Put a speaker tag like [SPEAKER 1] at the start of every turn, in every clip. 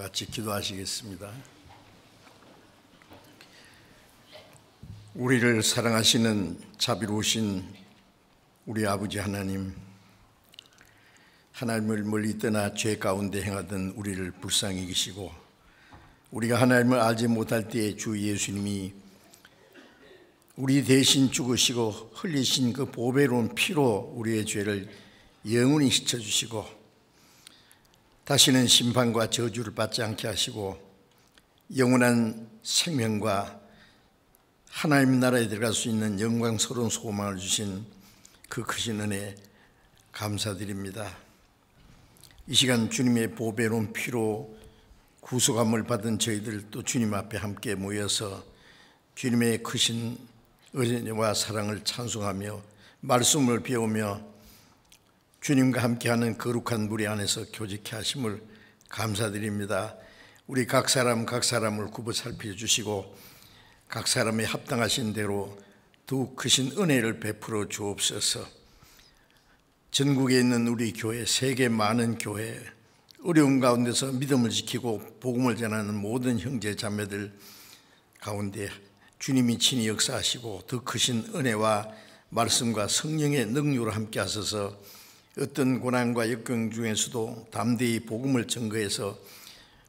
[SPEAKER 1] 같이 기도하시겠습니다. 우리를 사랑하시는 자비로우신 우리 아버지 하나님, 하나님을 멀리 떠나 죄 가운데 행하던 우리를 불쌍히 여기시고 우리가 하나님을 알지 못할 때에 주 예수님이 우리 대신 죽으시고 흘리신 그 보배로운 피로 우리의 죄를 영원히 씻어주시고 다시는 심판과 저주를 받지 않게 하시고 영원한 생명과 하나님 나라에 들어갈 수 있는 영광스러운 소망을 주신 그 크신 은혜 감사드립니다. 이 시간 주님의 보배로운 피로 구속함을 받은 저희들 또 주님 앞에 함께 모여서 주님의 크신 은혜와 사랑을 찬송하며 말씀을 배우며 주님과 함께하는 거룩한 무리 안에서 교제케 하심을 감사드립니다. 우리 각 사람을 굽어 살펴주시고 각 사람에 합당하신 대로 더욱 크신 은혜를 베풀어 주옵소서. 전국에 있는 우리 교회, 세계 많은 교회, 어려운 가운데서 믿음을 지키고 복음을 전하는 모든 형제 자매들 가운데 주님이 친히 역사하시고 더 크신 은혜와 말씀과 성령의 능력으로 함께 하셔서 어떤 고난과 역경 중에서도 담대히 복음을 증거해서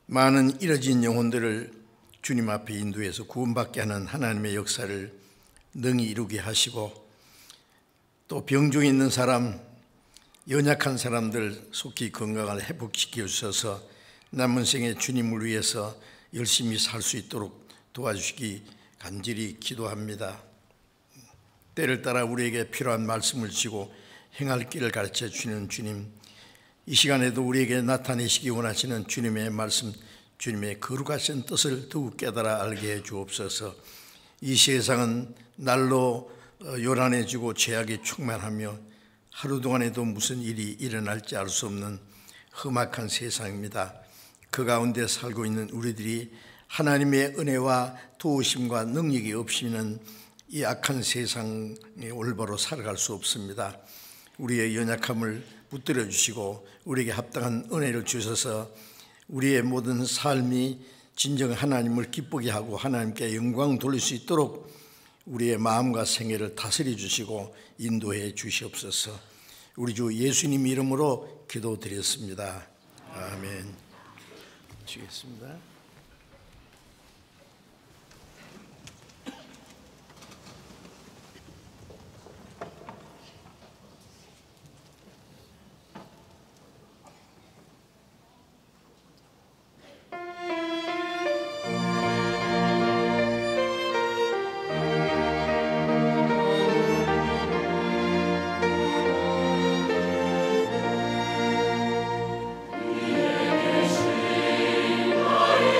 [SPEAKER 1] 많은 잃어진 영혼들을 주님 앞에 인도해서 구원받게 하는 하나님의 역사를 능히 이루게 하시고 또 병중에 있는 사람, 연약한 사람들 속히 건강을 회복시켜 주셔서 남은 생에 주님을 위해서 열심히 살 수 있도록 도와주시기 간절히 기도합니다. 때를 따라 우리에게 필요한 말씀을 주시고 행할 길을 가르쳐 주시는 주님, 이 시간에도 우리에게 나타내시기 원하시는 주님의 말씀, 주님의 거룩하신 뜻을 더욱 깨달아 알게 해 주옵소서. 이 세상은 날로 요란해지고 죄악이 충만하며 하루 동안에도 무슨 일이 일어날지 알 수 없는 험악한 세상입니다. 그 가운데 살고 있는 우리들이 하나님의 은혜와 도우심과 능력이 없이는 이 악한 세상에 올바로 살아갈 수 없습니다. 우리의 연약함을 붙들어 주시고 우리에게 합당한 은혜를 주셔서 우리의 모든 삶이 진정 하나님을 기쁘게 하고 하나님께 영광 돌릴 수 있도록 우리의 마음과 생애를 다스려 주시고 인도해 주시옵소서. 우리 주 예수님 이름으로 기도드렸습니다. 아멘. 주겠습니다.
[SPEAKER 2] 이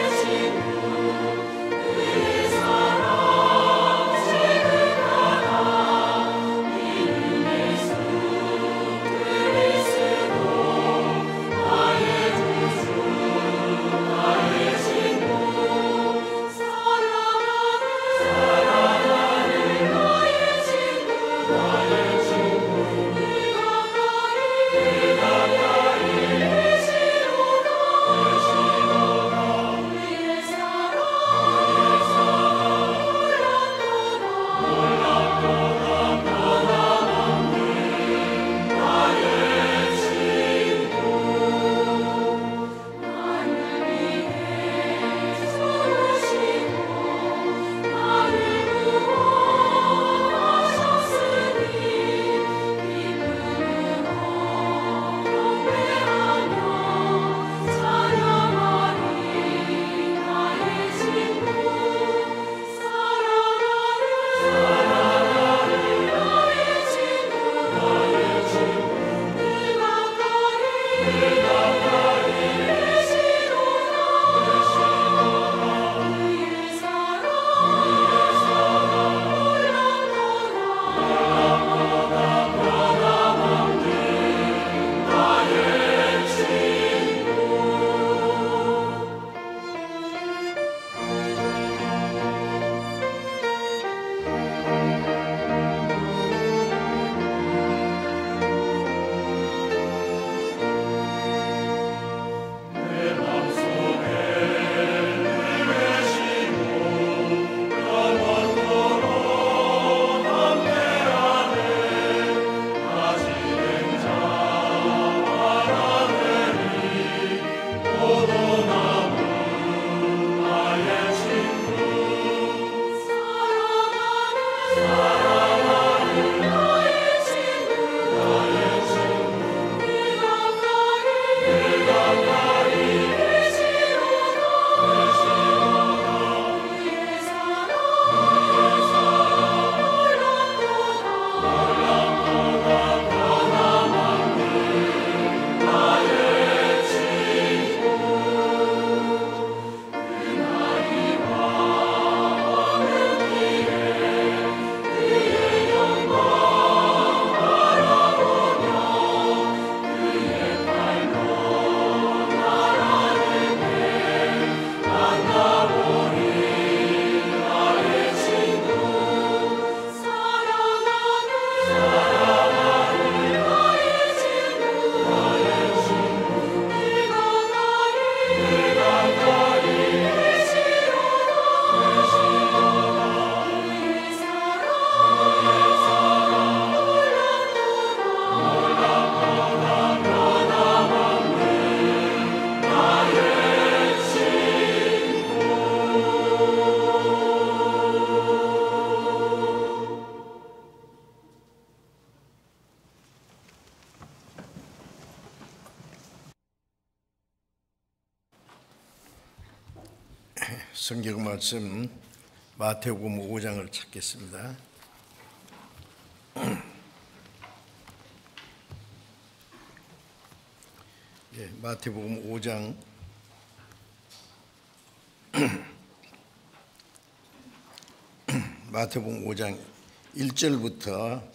[SPEAKER 1] 성경 말씀 마태복음 5장을 찾겠습니다. 마태복음 5장 마태복음 5장 1절부터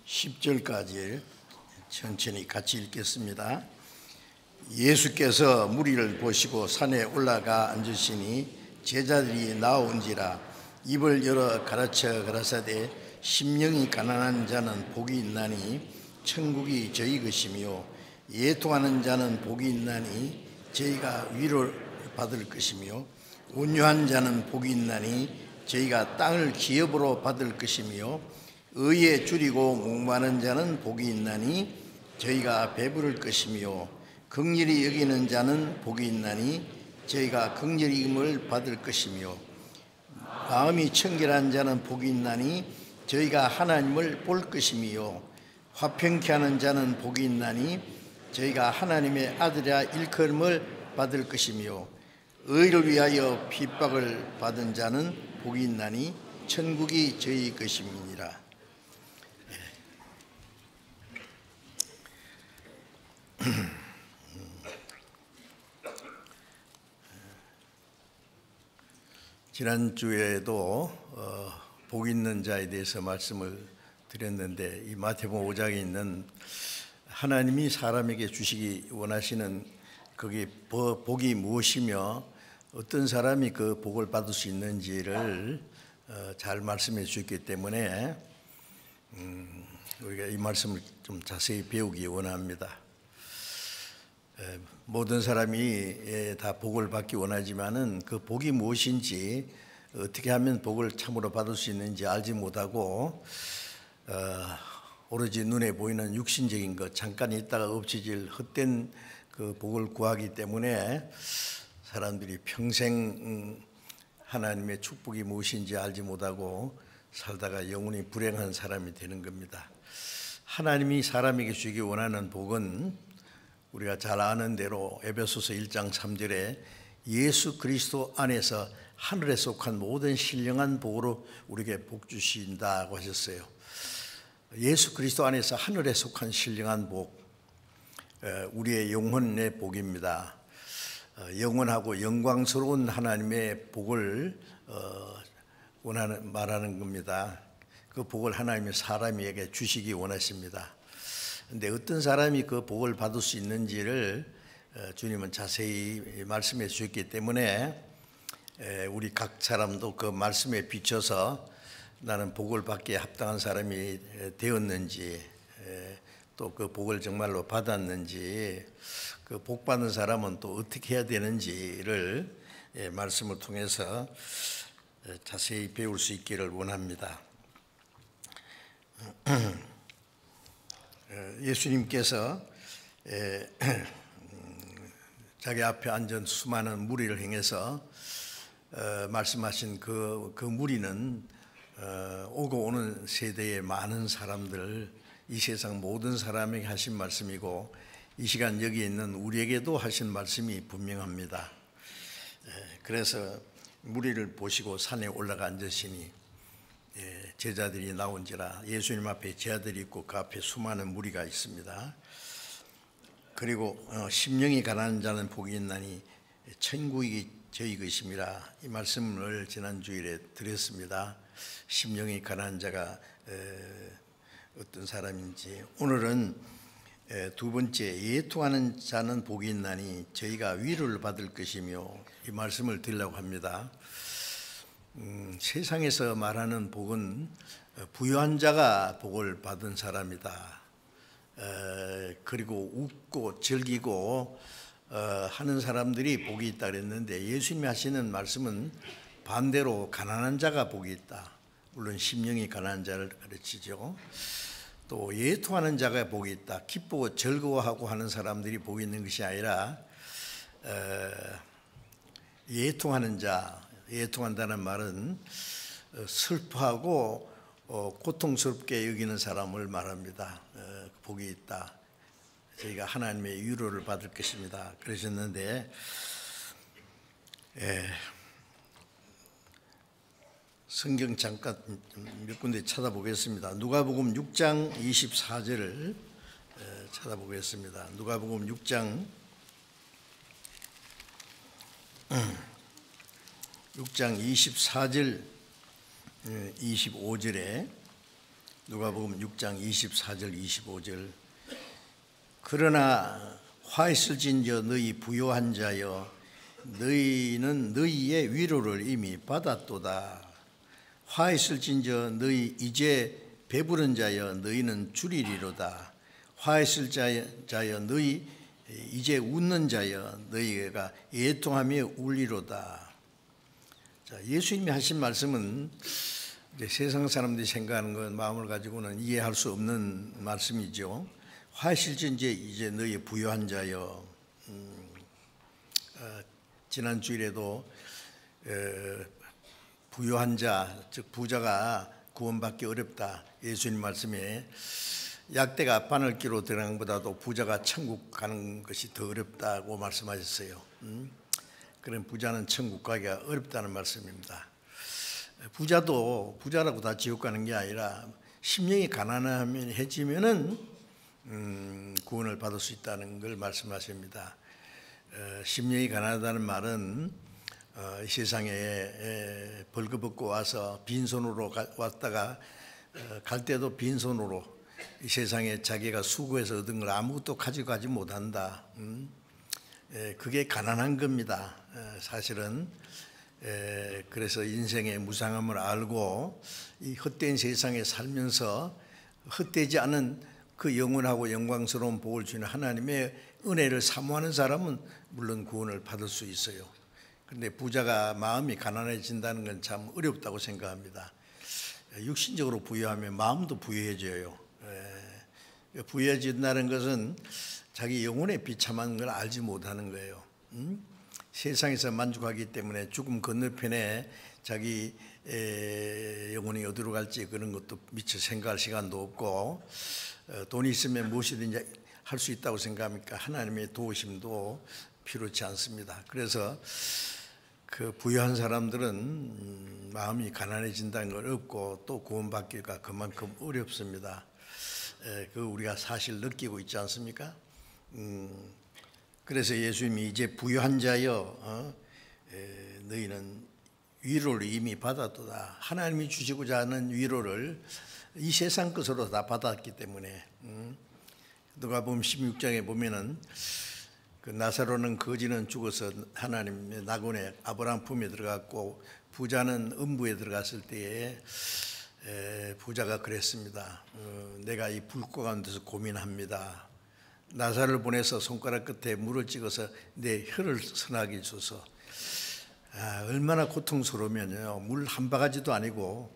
[SPEAKER 1] 10절까지 천천히 같이 읽겠습니다. 예수께서 무리를 보시고 산에 올라가 앉으시니 제자들이 나온지라 입을 열어 가르쳐 가라사대 심령이 가난한 자는 복이 있나니 천국이 저희 것이며 애통하는 자는 복이 있나니 저희가 위로를 받을 것이며 온유한 자는 복이 있나니 저희가 땅을 기업으로 받을 것이며 의에 줄이고 목마른 자는 복이 있나니 저희가 배부를 것이며 긍휼히 여기는 자는 복이 있나니 저희가 긍휼히 여김을 받을 것이며 마음이 청결한 자는 복이 있나니 저희가 하나님을 볼 것이며 화평케 하는 자는 복이 있나니 저희가 하나님의 아들이라 일컬음을 받을 것이며 의를 위하여 핍박을 받은 자는 복이 있나니 천국이 저희 것임이니라. 지난주에도 복 있는 자에 대해서 말씀을 드렸는데 이 마태복음 5장에 있는 하나님이 사람에게 주시기 원하시는 거기 복이 무엇이며 어떤 사람이 그 복을 받을 수 있는지를 잘 말씀해 주셨기 때문에 우리가 이 말씀을 좀 자세히 배우기 원합니다. 모든 사람이 다 복을 받기 원하지만은 그 복이 무엇인지 어떻게 하면 복을 참으로 받을 수 있는지 알지 못하고 오로지 눈에 보이는 육신적인 것 잠깐 있다가 없어질 헛된 그 복을 구하기 때문에 사람들이 평생 하나님의 축복이 무엇인지 알지 못하고 살다가 영원히 불행한 사람이 되는 겁니다. 하나님이 사람에게 주기 원하는 복은 우리가 잘 아는 대로 에베소서 1장 3절에 예수 그리스도 안에서 하늘에 속한 모든 신령한 복으로 우리에게 복 주신다고 하셨어요. 예수 그리스도 안에서 하늘에 속한 신령한 복, 우리의 영혼의 복입니다. 영원하고 영광스러운 하나님의 복을 말하는 겁니다. 그 복을 하나님이 사람에게 주시기 원하십니다. 그런데 어떤 사람이 그 복을 받을 수 있는지를 주님은 자세히 말씀해 주셨기 때문에 우리 각 사람도 그 말씀에 비춰서 나는 복을 받기에 합당한 사람이 되었는지 또 그 복을 정말로 받았는지 그 복 받는 사람은 또 어떻게 해야 되는지를 말씀을 통해서 자세히 배울 수 있기를 원합니다. 예수님께서 자기 앞에 앉은 수많은 무리를 향해서 말씀하신 그 무리는 오고 오는 세대의 많은 사람들, 이 세상 모든 사람에게 하신 말씀이고 이 시간 여기 있는 우리에게도 하신 말씀이 분명합니다. 그래서 무리를 보시고 산에 올라가 앉으시니 제자들이 나온지라 예수님 앞에 제자들이 있고 그 앞에 수많은 무리가 있습니다. 그리고 심령이 가난한 자는 복이 있나니 천국이 저희 것임이라 이 말씀을 지난 주일에 드렸습니다. 심령이 가난한 자가 어떤 사람인지 오늘은 두 번째 애통하는 자는 복이 있나니 저희가 위로를 받을 것이며 이 말씀을 드리려고 합니다. 세상에서 말하는 복은 부유한 자가 복을 받은 사람이다. 그리고 웃고 즐기고 하는 사람들이 복이 있다 그랬는데 예수님이 하시는 말씀은 반대로 가난한 자가 복이 있다. 물론 심령이 가난한 자를 가르치죠. 또 애통하는 자가 복이 있다. 기쁘고 즐거워하고 하는 사람들이 복이 있는 것이 아니라 애통하는 자, 애통한다는 말은 슬퍼하고 고통스럽게 여기는 사람을 말합니다. 복이 있다. 저희가 하나님의 위로를 받을 것입니다. 그러셨는데 성경 잠깐 몇 군데 찾아보겠습니다. 누가복음 6장 24절을 찾아보겠습니다. 누가복음 6장 24절 25절에 누가복음 6장 24절 25절 그러나 화 있을진저 너희 부요한 자여 너희는 너희의 위로를 이미 받았도다. 화 있을진저 너희 이제 배부른 자여 너희는 줄이리로다. 화 있을 자여 너희 이제 웃는 자여 너희가 애통하며 울리로다. 자, 예수님이 하신 말씀은 이제 세상 사람들이 생각하는 건 마음을 가지고는 이해할 수 없는 말씀이죠. 화 있을진저 이제 너희 부요한 자여. 지난 주일에도 부요한 자, 즉 부자가 구원받기 어렵다. 예수님 말씀에 약대가 바늘기로 들어간 것보다도 부자가 천국 가는 것이 더 어렵다고 말씀하셨어요. 그런 부자는 천국 가기가 어렵다는 말씀입니다. 부자도 부자라고 다 지옥 가는 게 아니라 심령이 가난해지면은 구원을 받을 수 있다는 걸 말씀하십니다. 심령이 가난하다는 말은 이 세상에 벌거벗고 와서 빈손으로 왔다가 갈 때도 빈손으로 이 세상에 자기가 수고해서 얻은 걸 아무것도 가져가지 못한다. 그게 가난한 겁니다. 사실은. 그래서 인생의 무상함을 알고 이 헛된 세상에 살면서 헛되지 않은 그 영원하고 영광스러운 복을 주는 하나님의 은혜를 사모하는 사람은 물론 구원을 받을 수 있어요. 그런데 부자가 마음이 가난해진다는 건 참 어렵다고 생각합니다. 육신적으로 부유하면 마음도 부유해져요. 부유해진다는 것은 자기 영혼의 비참한 걸 알지 못하는 거예요. 세상에서 만족하기 때문에 죽음 건너편에 자기 영혼이 어디로 갈지 그런 것도 미처 생각할 시간도 없고 돈이 있으면 무엇이든지 할 수 있다고 생각하니까 하나님의 도우심도 필요치 않습니다. 그래서 그 부유한 사람들은 마음이 가난해진다는 걸 어렵고 또 구원받기가 그만큼 어렵습니다. 그 우리가 사실 느끼고 있지 않습니까? 그래서 예수님이 이제 부유한 자여 너희는 위로를 이미 받았도다. 하나님이 주시고자 하는 위로를 이 세상 것으로 다 받았기 때문에 누가복음 16장에 보면은 그 나사로는 거지는 죽어서 하나님의 낙원에 아브라함 품에 들어갔고 부자는 음부에 들어갔을 때에 부자가 그랬습니다. 내가 이 불꽃 가운데서 고민합니다. 나사로를 보내서 손가락 끝에 물을 찍어서 내 혀를 선하게 줘서 얼마나 고통스러우면요. 물 한 바가지도 아니고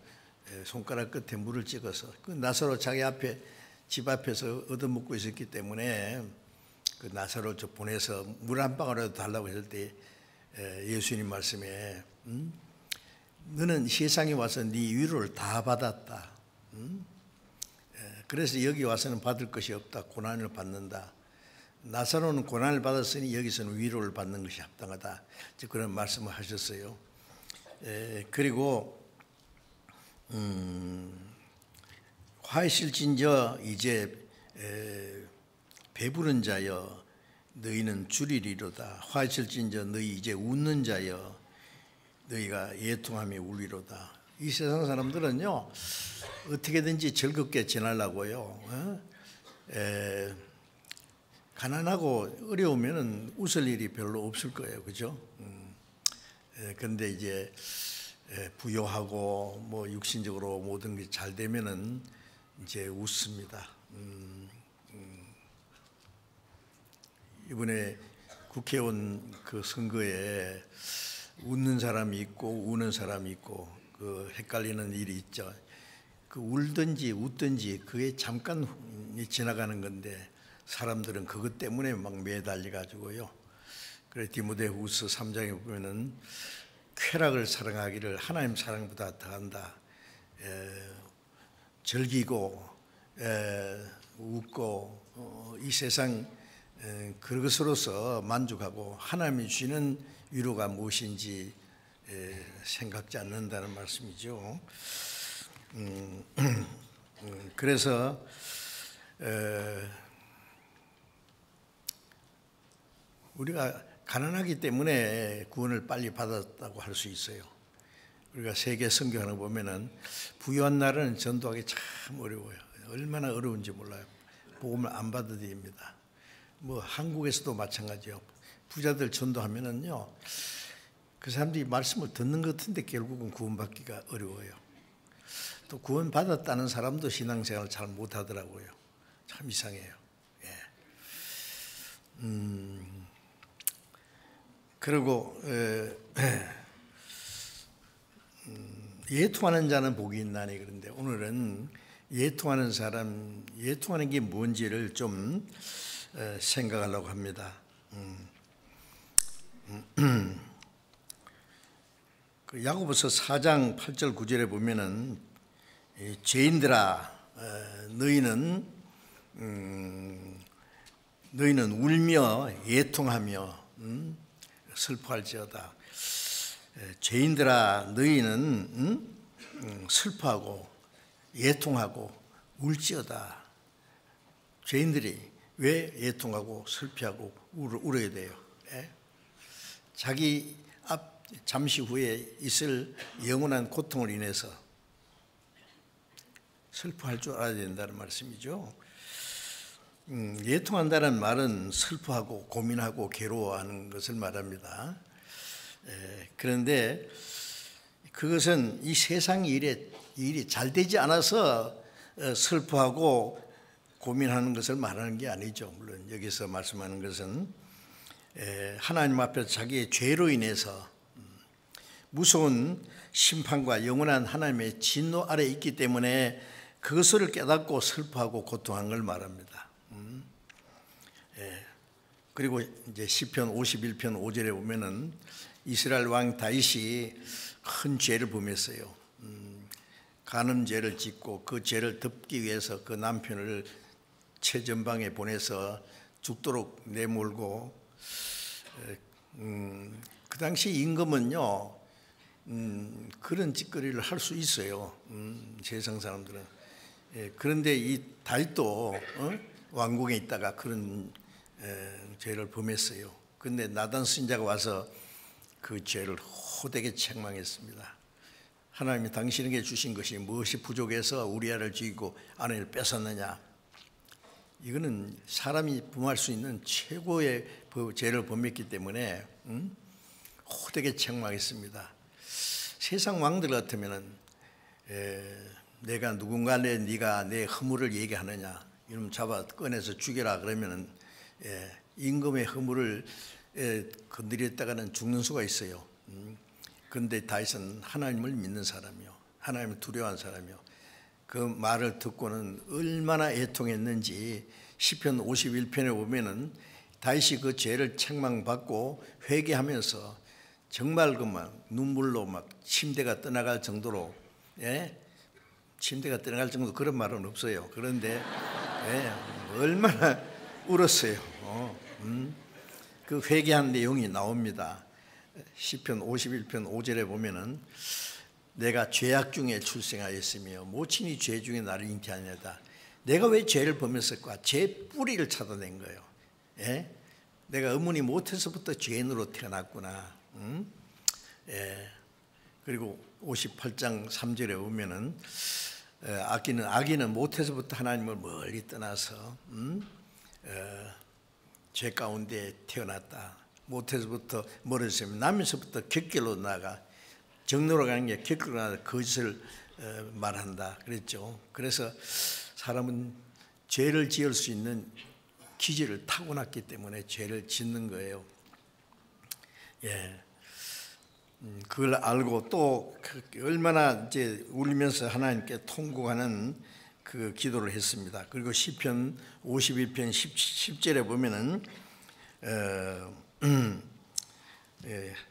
[SPEAKER 1] 손가락 끝에 물을 찍어서 그 나사로 자기 앞에 집 앞에서 얻어먹고 있었기 때문에 그 나사로 보내서 물 한 방울이라도 달라고 했을 때 예수님 말씀에 너는 세상에 와서 네 위로를 다 받았다. 그래서 여기 와서는 받을 것이 없다. 고난을 받는다. 나사로는 고난을 받았으니 여기서는 위로를 받는 것이 합당하다. 그런 말씀을 하셨어요. 그리고 화 있을진저 이제 배부른 자여 너희는 줄이리로다. 화 있을진저 너희 이제 웃는 자여 너희가 애통하며 울리로다. 이 세상 사람들은요 어떻게든지 즐겁게 지내려고요. 가난하고 어려우면은 웃을 일이 별로 없을 거예요, 그죠? 그런데 이제 부유하고 뭐 육신적으로 모든 게 잘 되면은 이제 웃습니다. 이번에 국회의원 그 선거에 웃는 사람이 있고 우는 사람이 있고 그 헷갈리는 일이 있죠. 그 울든지 웃든지 그게 잠깐 지나가는 건데 사람들은 그것 때문에 막 매달려 가지고요. 그래 디모데후서 3장에 보면은 쾌락을 사랑하기를 하나님 사랑보다 더한다. 즐기고 웃고 이 세상 그것으로서 만족하고 하나님이 주시는 위로가 무엇인지 생각지 않는다는 말씀이죠. 그래서 우리가 가난하기 때문에 구원을 빨리 받았다고 할 수 있어요. 우리가 세계 성경을 보면은 부유한 나라는 전도하기 참 어려워요. 얼마나 어려운지 몰라요. 복음을 안 받아들입니다. 뭐 한국에서도 마찬가지요. 부자들 전도하면은요, 그 사람들이 말씀을 듣는 것 같은데 결국은 구원받기가 어려워요. 또 구원받았다는 사람도 신앙생활을 잘 못하더라고요. 참 이상해요. 그리고 예통하는 자는 복이 있나니, 그런데 오늘은 예통하는 사람, 예통하는 게 뭔지를 좀 생각하려고 합니다. 그 야고보서 4장 8절 9절에 보면은 죄인들아 너희는 울며 예통하며 슬퍼할지어다. 죄인들아 너희는 슬퍼하고 예통하고 울지어다. 죄인들이 왜 예통하고 슬퍼하고 울어야 돼요? 자기 잠시 후에 있을 영원한 고통을 인해서 슬퍼할 줄 알아야 된다는 말씀이죠. 예통한다는 말은 슬퍼하고 고민하고 괴로워하는 것을 말합니다. 그런데 그것은 이 세상 일이 잘 되지 않아서 슬퍼하고 고민하는 것을 말하는 게 아니죠. 물론 여기서 말씀하는 것은 하나님 앞에서 자기의 죄로 인해서 무서운 심판과 영원한 하나님의 진노 아래 있기 때문에 그것을 깨닫고 슬퍼하고 고통한 걸 말합니다. 그리고 이제 시편 51편 5절에 보면은 이스라엘 왕 다윗이 큰 죄를 범했어요. 간음죄를 짓고 그 죄를 덮기 위해서 그 남편을 최전방에 보내서 죽도록 내몰고, 그 당시 임금은요 그런 짓거리를 할 수 있어요. 세상 사람들은. 그런데 이 다윗도 왕궁에 있다가 그런 죄를 범했어요. 그런데 나단 선지자가 와서 그 죄를 호되게 책망했습니다. 하나님이 당신에게 주신 것이 무엇이 부족해서 우리아를 죽이고 아내를 뺏었느냐. 이거는 사람이 범할 수 있는 최고의 죄를 범했기 때문에 호되게 책망했습니다. 세상 왕들 같으면은 내가 누군가한테 네가 내 허물을 얘기하느냐, 이러면 잡아 꺼내서 죽여라 그러면은 임금의 허물을 건드렸다가는 죽는 수가 있어요. 그런데 다윗은 하나님을 믿는 사람이요, 하나님을 두려워하는 사람이요, 그 말을 듣고는 얼마나 애통했는지 시편 51편에 보면은 다윗이 그 죄를 책망받고 회개하면서 정말 그만 눈물로 막 침대가 떠나갈 정도로, 침대가 떠나갈 정도 그런 말은 없어요. 그런데 얼마나 울었어요. 그 회개한 내용이 나옵니다. 시편 51편 5절에 보면은 내가 죄악 중에 출생하였으며 모친이 죄 중에 나를 잉태하였다. 내가 왜 죄를 범했을까? 죄 뿌리를 찾아낸 거예요. 내가 어머니 못해서부터 죄인으로 태어났구나. 그리고 58장 3절에 보면은 아기는 못해서부터 하나님을 멀리 떠나서 죄 가운데 태어났다. 못해서부터 멀어졌으면 남에서부터 객길로 나가, 정로로 가는 게 객길로 나가 거짓을 말한다 그랬죠. 그래서 사람은 죄를 지을 수 있는 기질을 타고났기 때문에 죄를 짓는 거예요. 그걸 알고 또 얼마나 이제 울면서 하나님께 통곡하는 그 기도를 했습니다. 그리고 시편 52편 10절에 보면은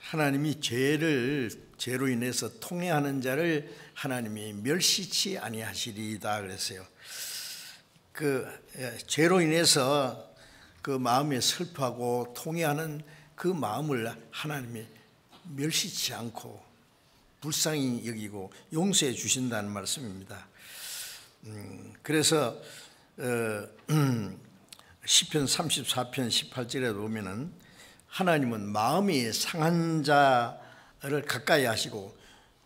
[SPEAKER 1] 하나님이 죄로 인해서 통해하는 자를 하나님이 멸시치 아니하시리이다 그랬어요. 그 죄로 인해서 그 마음에 슬퍼하고 통회하는 그 마음을 하나님이 멸시치 않고 불쌍히 여기고 용서해 주신다는 말씀입니다. 그래서 시편 34편 18절에 보면은 하나님은 마음이 상한 자를 가까이 하시고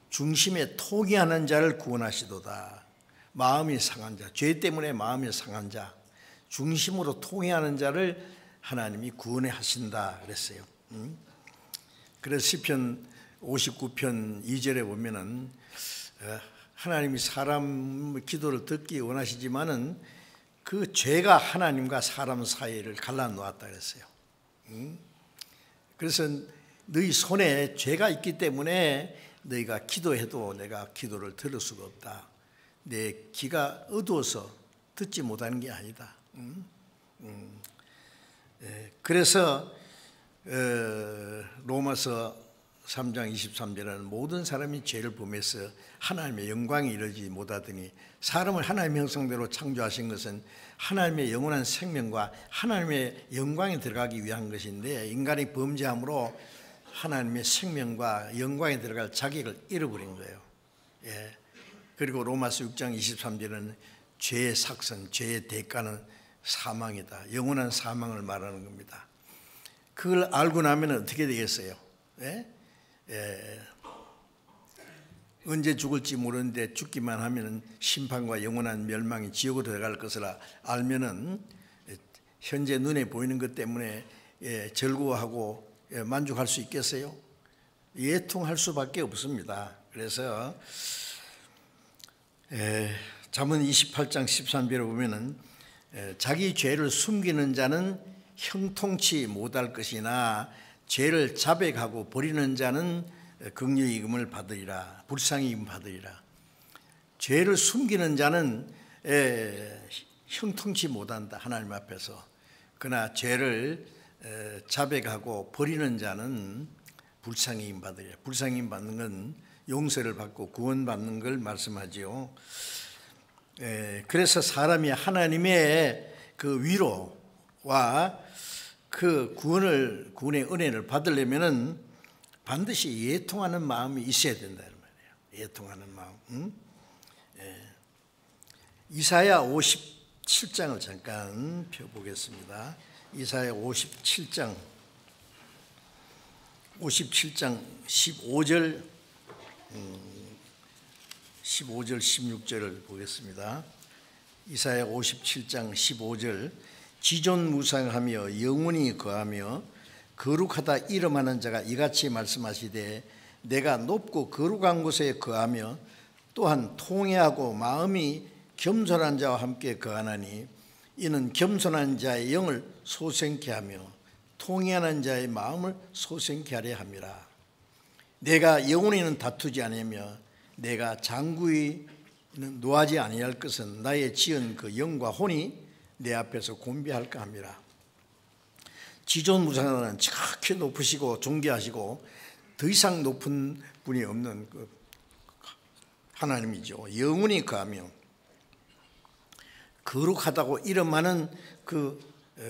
[SPEAKER 1] 중심에 통회하는 자를 구원하시도다. 마음이 상한 자, 죄 때문에 마음이 상한 자, 중심으로 통회하는 자를 하나님이 구원해 하신다 그랬어요. 그래서 시편 59편 2절에 보면은 하나님이 사람 기도를 듣기 원하시지만은 그 죄가 하나님과 사람 사이를 갈라놓았다 그랬어요. 그래서 너희 손에 죄가 있기 때문에 너희가 기도해도 내가 기도를 들을 수가 없다. 내 귀가 어두워서 듣지 못하는 게 아니다. 그래서 로마서 3장 23절에는 모든 사람이 죄를 범해서 하나님의 영광에 이르지 못하더니 사람을 하나님의 형상대로 창조하신 것은 하나님의 영원한 생명과 하나님의 영광에 들어가기 위한 것인데 인간이 범죄함으로 하나님의 생명과 영광에 들어갈 자격을 잃어버린 거예요. 그리고 로마서 6장 23절에는 죄의 삭선, 죄의 대가는 사망이다. 영원한 사망을 말하는 겁니다. 그걸 알고 나면 어떻게 되겠어요? 언제 죽을지 모르는데 죽기만 하면 심판과 영원한 멸망이 지옥으로 들어갈 것을 알면은 현재 눈에 보이는 것 때문에 즐거워하고 만족할 수 있겠어요? 예통할 수밖에 없습니다. 그래서 잠언 28장 13절에 보면은 자기 죄를 숨기는 자는 형통치 못할 것이나 죄를 자백하고 버리는 자는 긍휼히 여김을 받으리라. 불쌍히 여김을 받으리라. 죄를 숨기는 자는 형통치 못한다. 하나님 앞에서. 그러나 죄를 자백하고 버리는 자는 불쌍히 여김을 받으리라. 불쌍히 여김을 받는 건 용서를 받고 구원받는 걸 말씀하지요. 그래서 사람이 하나님의 그 위로와 그 구원의 은혜를 받으려면은 반드시 예통하는 마음이 있어야 된다는 말이에요. 예통하는 마음. 이사야 57장을 잠깐 펴보겠습니다. 이사야 57장 15절 16절을 보겠습니다. 이사야 57장 15절 지존무상하며 영원히 거하며 거룩하다 이름하는 자가 이같이 말씀하시되 내가 높고 거룩한 곳에 거하며 또한 통회하고 마음이 겸손한 자와 함께 거하나니 이는 겸손한 자의 영을 소생케 하며 통회하는 자의 마음을 소생케 하려 함이라. 내가 영원히는 다투지 아니하며 내가 장구히 노하지 아니할 것은 나의 지은 그 영과 혼이 내 앞에서 곤비할까 함이라. 지존무상하는 지극히 높으시고 존귀하시고 더 이상 높은 분이 없는 그 하나님이죠. 영원히 거하며 거룩하다고 이름하는 그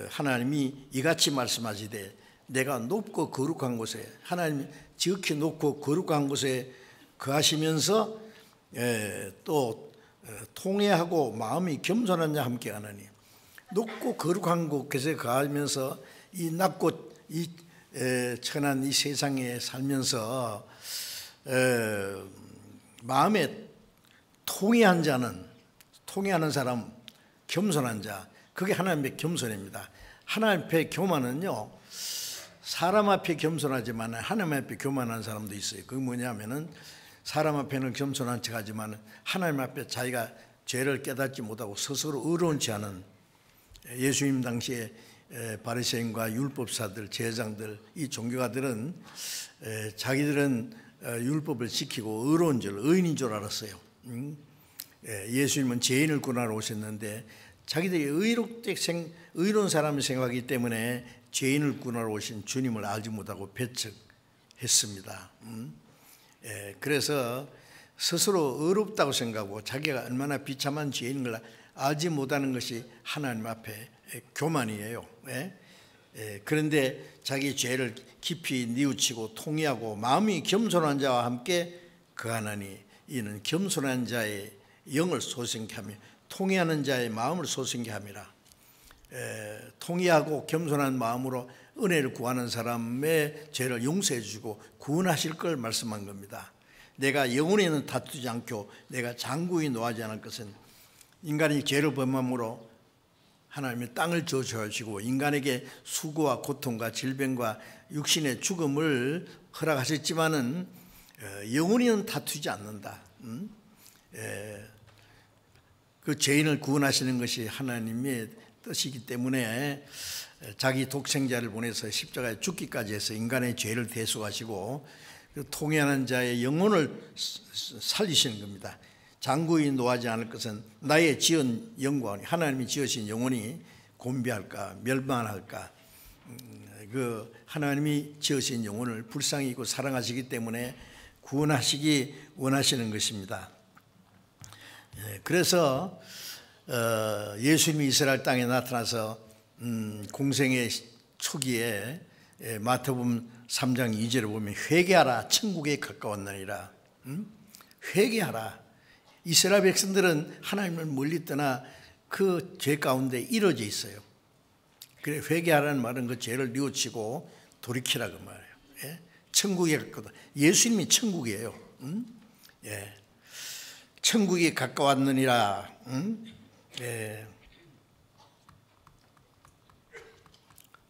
[SPEAKER 1] 하나님이 이같이 말씀하시되 내가 높고 거룩한 곳에 하나님이 지극히 높고 거룩한 곳에 거하시면서 또 통회하고 마음이 겸손한 자 함께 하나니 높고 거룩한 곳에 거하면서 이 낮고 이 천한 이 세상에 살면서 마음에 통회한 자는 통회하는 사람 겸손한 자 그게 하나님의 겸손입니다. 하나님 앞에 교만은요 사람 앞에 겸손하지만 하나님 앞에 교만한 사람도 있어요. 그게 뭐냐면은 사람 앞에는 겸손한 척하지만 하나님 앞에 자기가 죄를 깨닫지 못하고 스스로 의로운치 않은 예수님 당시에 바리새인과 율법사들, 제사장들 이 종교가들은 자기들은 율법을 지키고 의로운 줄, 의인인 줄 알았어요. 예수님은 죄인을 구원하러 오셨는데 자기들이 의로운 사람을 생각하기 때문에 죄인을 구원하러 오신 주님을 알지 못하고 배척했습니다. 그래서 스스로 의롭다고 생각하고 자기가 얼마나 비참한 죄인인 걸 알지 못하는 것이 하나님 앞에 교만이에요. 그런데 자기 죄를 깊이 뉘우치고 통회하고 마음이 겸손한 자와 함께 거하나니 이는 겸손한 자의 영을 소생케 하며 통회하는 자의 마음을 소생케 함이라. 통회하고 겸손한 마음으로 은혜를 구하는 사람의 죄를 용서해 주시고 구원하실 걸 말씀한 겁니다. 내가 영혼에는 다투지 않고 내가 장구히 노하지 않을 것은 인간이 죄를 범함으로 하나님의 땅을 저주하시고 인간에게 수고와 고통과 질병과 육신의 죽음을 허락하셨지만은 영원히는 다투지 않는다. 그 죄인을 구원하시는 것이 하나님의 뜻이기 때문에 자기 독생자를 보내서 십자가에 죽기까지 해서 인간의 죄를 대속하시고 통회하는 자의 영혼을 살리시는 겁니다. 장구히 노하지 않을 것은 나의 지은 영광이 하나님이 지으신 영혼이 곤비할까 멸망할까. 그 하나님이 지으신 영혼을 불쌍히 여기고 사랑하시기 때문에 구원하시기 원하시는 것입니다. 그래서 예수님이 이스라엘 땅에 나타나서 공생의 초기에 마태복음 3장 2절에 보면 회개하라 천국에 가까웠느니라. 회개하라. 이스라엘 백성들은 하나님을 멀리 떠나 그 죄 가운데 이루어져 있어요. 그래 회개하라는 말은 그 죄를 뉘우치고 돌이키라 그 말이에요. 천국에 가까웠다. 예수님이 천국이에요. 천국에 가까웠느니라.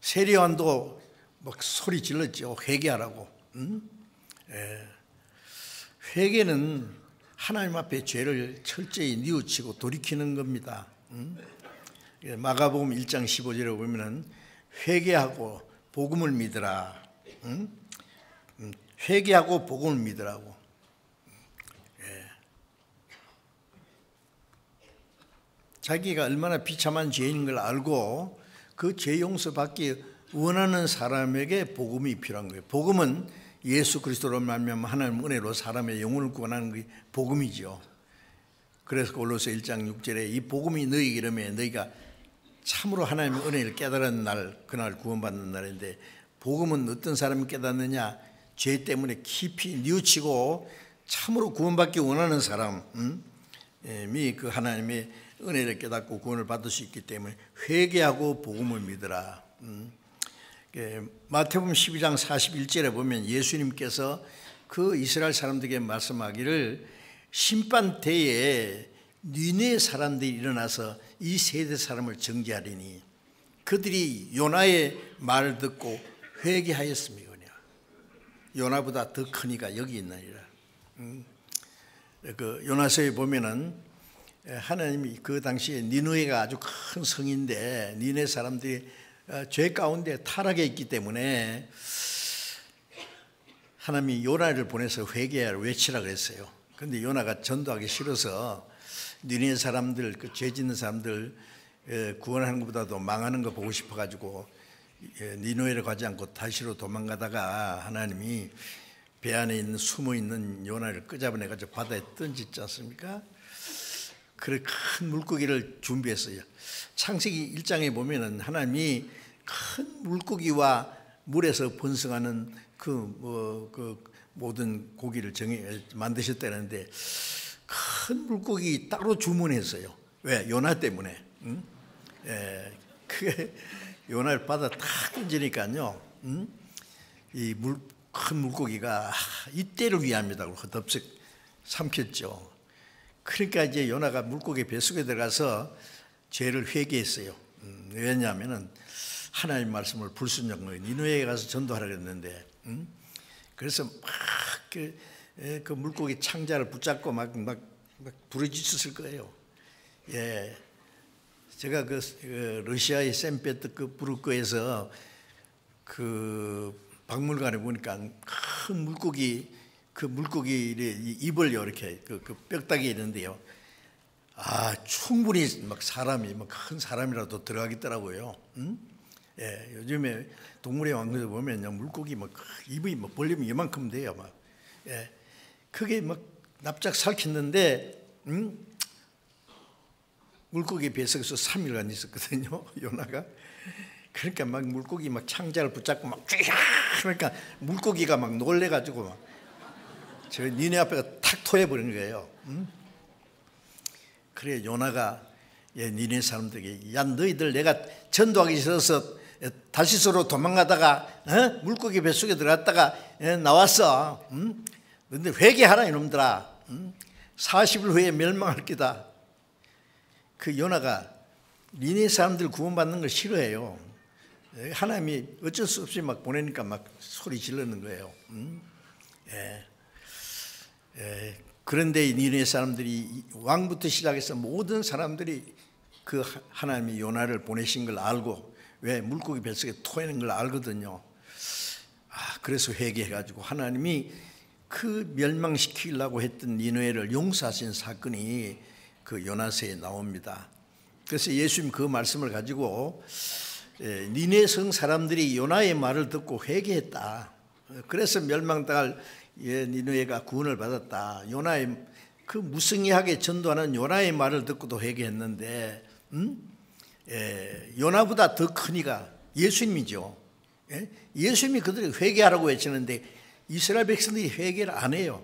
[SPEAKER 1] 세례요한도 막 소리 질렀죠. 회개하라고. 회개는 하나님 앞에 죄를 철저히 뉘우치고 돌이키는 겁니다. 마가복음 1장 15절에 보면은 회개하고 복음을 믿으라. 회개하고 복음을 믿으라고. 자기가 얼마나 비참한 죄인 걸 알고 그 죄 용서받기 원하는 사람에게 복음이 필요한 거예요. 복음은 예수 그리스도로 말미암아 하나님 은혜로 사람의 영혼을 구원하는 게 복음이죠. 그래서 골로새 1장 6절에 이 복음이 너희에게 이르면 너희가 참으로 하나님의 은혜를 깨달은 날 그날 구원받는 날인데 복음은 어떤 사람이 깨닫느냐? 죄 때문에 깊이 뉘우치고 참으로 구원받기 원하는 사람이 그 하나님의 은혜를 깨닫고 구원을 받을 수 있기 때문에 회개하고 복음을 믿으라. 마태복음 12장 41절에 보면 예수님께서 그 이스라엘 사람들에게 말씀하기를 심판 때에 니네 사람들이 일어나서 이 세대 사람을 정죄하리니 그들이 요나의 말을 듣고 회개하였음이거니와. 요나보다 더 크니가 여기 있느니라. 그 요나서에 보면은 하나님이 그 당시에 니느웨가 아주 큰 성인데 니네 사람들이 죄 가운데 타락해 있기 때문에 하나님이 요나를 보내서 회개하라 외치라 그랬어요. 그런데 요나가 전도하기 싫어서 니네 사람들 그 죄 짓는 사람들 구원하는 것보다도 망하는 거 보고 싶어가지고 니느웨를 가지 않고 다시로 도망가다가 하나님이 배 안에 있는 숨어 있는 요나를 끄잡아내가지고 바다에 던지지 않습니까? 그래 큰 물고기를 준비했어요. 창세기 1장에 보면은 하나님이 큰 물고기와 물에서 번성하는 그 모든 고기를 만드셨다는데 큰 물고기 따로 주문했어요. 왜? 요나 때문에. 그게 요나를 바다 탁 던지니까요. 이 큰 물고기가 이때를 위함이다 그러고 덥석 삼켰죠. 그러니까 이제 요나가 물고기 뱃속에 들어가서 죄를 회개했어요. 왜냐하면은 하나님 말씀을 불순종한 거예요. 니느웨에 가서 전도하라 그랬는데, 그래서 막 그 물고기 창자를 붙잡고 막 부르짖었을 거예요. 예, 제가 그 러시아의 샌페트부르크에서 그 박물관에 보니까 큰 물고기 그 물고기의 입을 이렇게 그 뼈다귀에 있는데요. 충분히 막 사람이 막 큰 사람이라도 들어가겠더라고요. 예, 요즘에 동물의 왕국에 보면 물고기 막 입이 막 벌리면 이만큼 돼요. 막 예, 그게 막 납작 삭혔는데 물고기 뱃속에서 3일간 있었거든요, 요나가. 그러니까 막 물고기 막 창자를 붙잡고 막 쥐야, 그러니까 물고기가 막 놀래가지고 막 저 니네 앞에가 탁 토해버린 거예요. 그래 요나가 니네 사람들에게, 야 너희들 내가 전도하기 싫어서 다시스로 도망가다가 물고기 뱃속에 들어갔다가 나왔어. 근데 회개하라 이놈들아. 40일 후에 멸망할 기다. 그 요나가 니네 사람들 구원받는 걸 싫어해요. 하나님이 어쩔 수 없이 막 보내니까 막 소리 지르는 거예요. 그런데 니네 사람들이, 왕부터 시작해서 모든 사람들이 그 하나님이 요나를 보내신 걸 알고, 왜 물고기 뱃속에 토하는 걸 알거든요. 그래서 회개해가지고 하나님이 그 멸망시키려고 했던 니느웨를 용서하신 사건이 그 요나서에 나옵니다. 그래서 예수님 그 말씀을 가지고 니네 성 사람들이 요나의 말을 듣고 회개했다. 그래서 멸망당할 니느웨가 구원을 받았다. 요나의 그 무성의하게 전도하는 요나의 말을 듣고도 회개했는데, 요나보다 더 큰 이가 예수님이죠. 예수님이 그들에게 회개하라고 외치는데 이스라엘 백성들이 회개를 안 해요.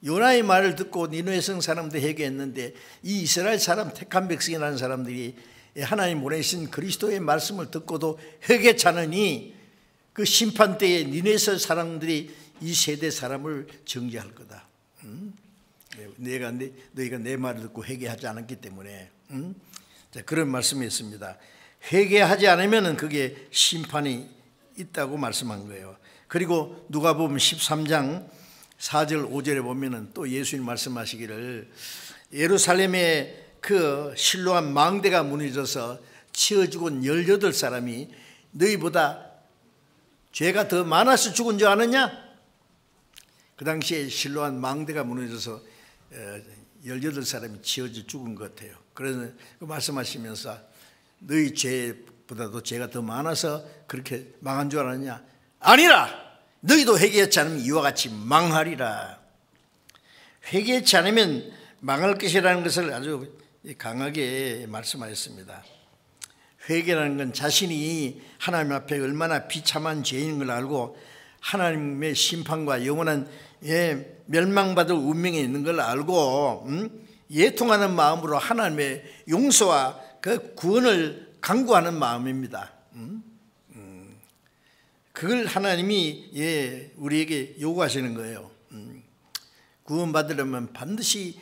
[SPEAKER 1] 요나의 말을 듣고 니느웨 성 사람들이 회개했는데, 이 이스라엘 사람, 택한 백성이라는 사람들이 하나님 보내신 그리스도의 말씀을 듣고도 회개치 않으니 그 심판 때에 니느웨 성 사람들이 이 세대 사람을 정죄할 거다. 너희가 내 말을 듣고 회개하지 않았기 때문에. 자, 그런 말씀이었습니다. 회개하지 않으면 그게 심판이 있다고 말씀한 거예요. 그리고 누가복음 13장 4절 5절에 보면은 또 예수님 말씀하시기를, 예루살렘에 그 실로암 망대가 무너져서 치어 죽은 18사람이 너희보다 죄가 더 많아서 죽은 줄 아느냐? 그 당시에 실로암 망대가 무너져서 18사람이 치어져 죽은 것 같아요. 그래서 그 말씀하시면서 너희 죄보다도 죄가 더 많아서 그렇게 망한 줄 알았냐? 아니라 너희도 회개하지 않으면 이와 같이 망하리라. 회개하지 않으면 망할 것이라는 것을 아주 강하게 말씀하셨습니다. 회개라는 건 자신이 하나님 앞에 얼마나 비참한 죄인 걸 알고 하나님의 심판과 영원한 멸망받을 운명에 있는 걸 알고 예통하는 마음으로 하나님의 용서와 그 구원을 간구하는 마음입니다. 그걸 하나님이 우리에게 요구하시는 거예요. 구원받으려면 반드시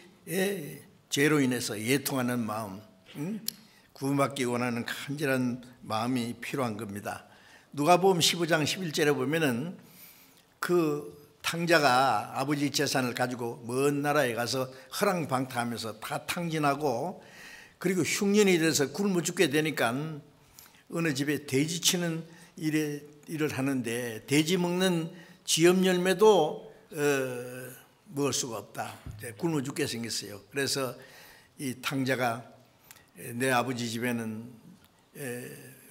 [SPEAKER 1] 죄로 인해서 예통하는 마음, 구원받기 원하는 간절한 마음이 필요한 겁니다. 누가복음 15장 11절에 보면은 그 탕자가 아버지 재산을 가지고 먼 나라에 가서 허랑방탕하면서 다 탕진하고, 그리고 흉년이 돼서 굶어 죽게 되니까 어느 집에 돼지 치는 일을 하는데, 돼지 먹는 지엽 열매도 먹을 수가 없다. 굶어 죽게 생겼어요. 그래서 이 탕자가 내 아버지 집에는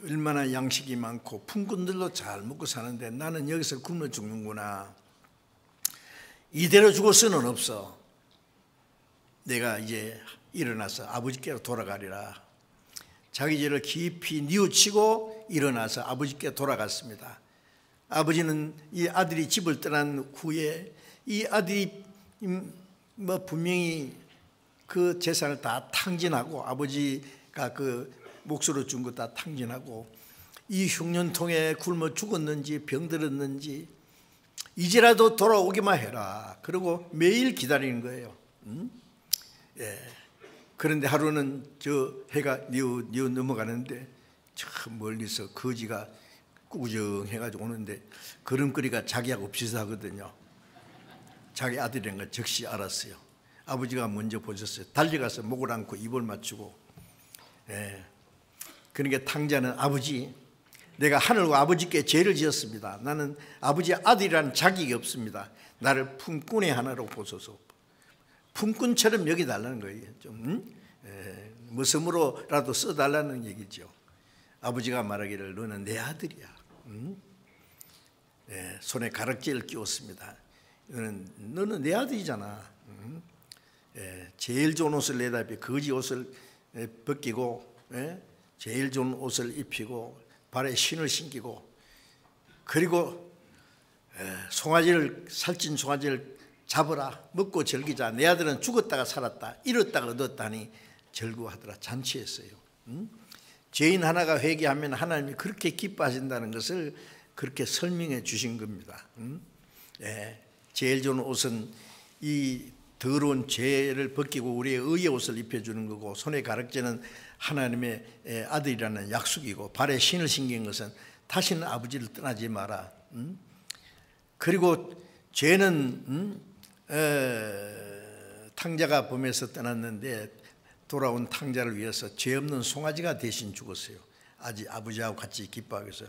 [SPEAKER 1] 얼마나 양식이 많고 품꾼들도 잘 먹고 사는데 나는 여기서 굶어 죽는구나. 이대로 죽을 수는 없어. 내가 이제 일어나서 아버지께로 돌아가리라. 자기 죄를 깊이 뉘우치고 일어나서 아버지께 돌아갔습니다. 아버지는 이 아들이 집을 떠난 후에 이 아들이 분명히 그 재산을 다 탕진하고, 아버지가 그 몫으로 준 거 다 탕진하고, 이 흉년통에 굶어 죽었는지 병들었는지 이제라도 돌아오기만 해라. 그리고 매일 기다리는 거예요. 그런데 하루는 저 해가 뉘어 넘어가는데 저 멀리서 거지가 꾸정해가지고 오는데 걸음걸이가 자기하고 비슷하거든요. 자기 아들이라는 걸 즉시 알았어요. 아버지가 먼저 보셨어요. 달려가서 목을 안고 입을 맞추고. 그러니까 탕자는, 아버지, 내가 하늘과 아버지께 죄를 지었습니다. 나는 아버지의 아들이라는 자격이 없습니다. 나를 품꾼의 하나로 보소서. 품꾼처럼 여기달라는 거예요. 좀 머슴으로라도 써달라는 얘기죠. 아버지가 말하기를 너는 내 아들이야. 손에 가락지를 끼웠습니다. 너는 내 아들이잖아. 제일 좋은 옷을 내다 입혀 거지 옷을 벗기고 제일 좋은 옷을 입히고 발에 신을 신기고 그리고 살찐 송아지를 잡으라 먹고 즐기자 내 아들은 죽었다가 살았다 잃었다가 얻었다니 절구하더라 잔치했어요. 죄인 하나가 회개하면 하나님이 그렇게 기뻐하신다는 것을 그렇게 설명해 주신 겁니다. 제일 좋은 옷은 이 더러운 죄를 벗기고 우리의 의의 옷을 입혀주는 거고 손에 가르치는 하나님의 아들이라는 약속이고 발에 신을 신긴 것은 다시는 아버지를 떠나지 마라. 그리고 죄는 탕자가 범해서 떠났는데 돌아온 탕자를 위해서 죄 없는 송아지가 대신 죽었어요. 아버지하고 같이 기뻐하기 위해서.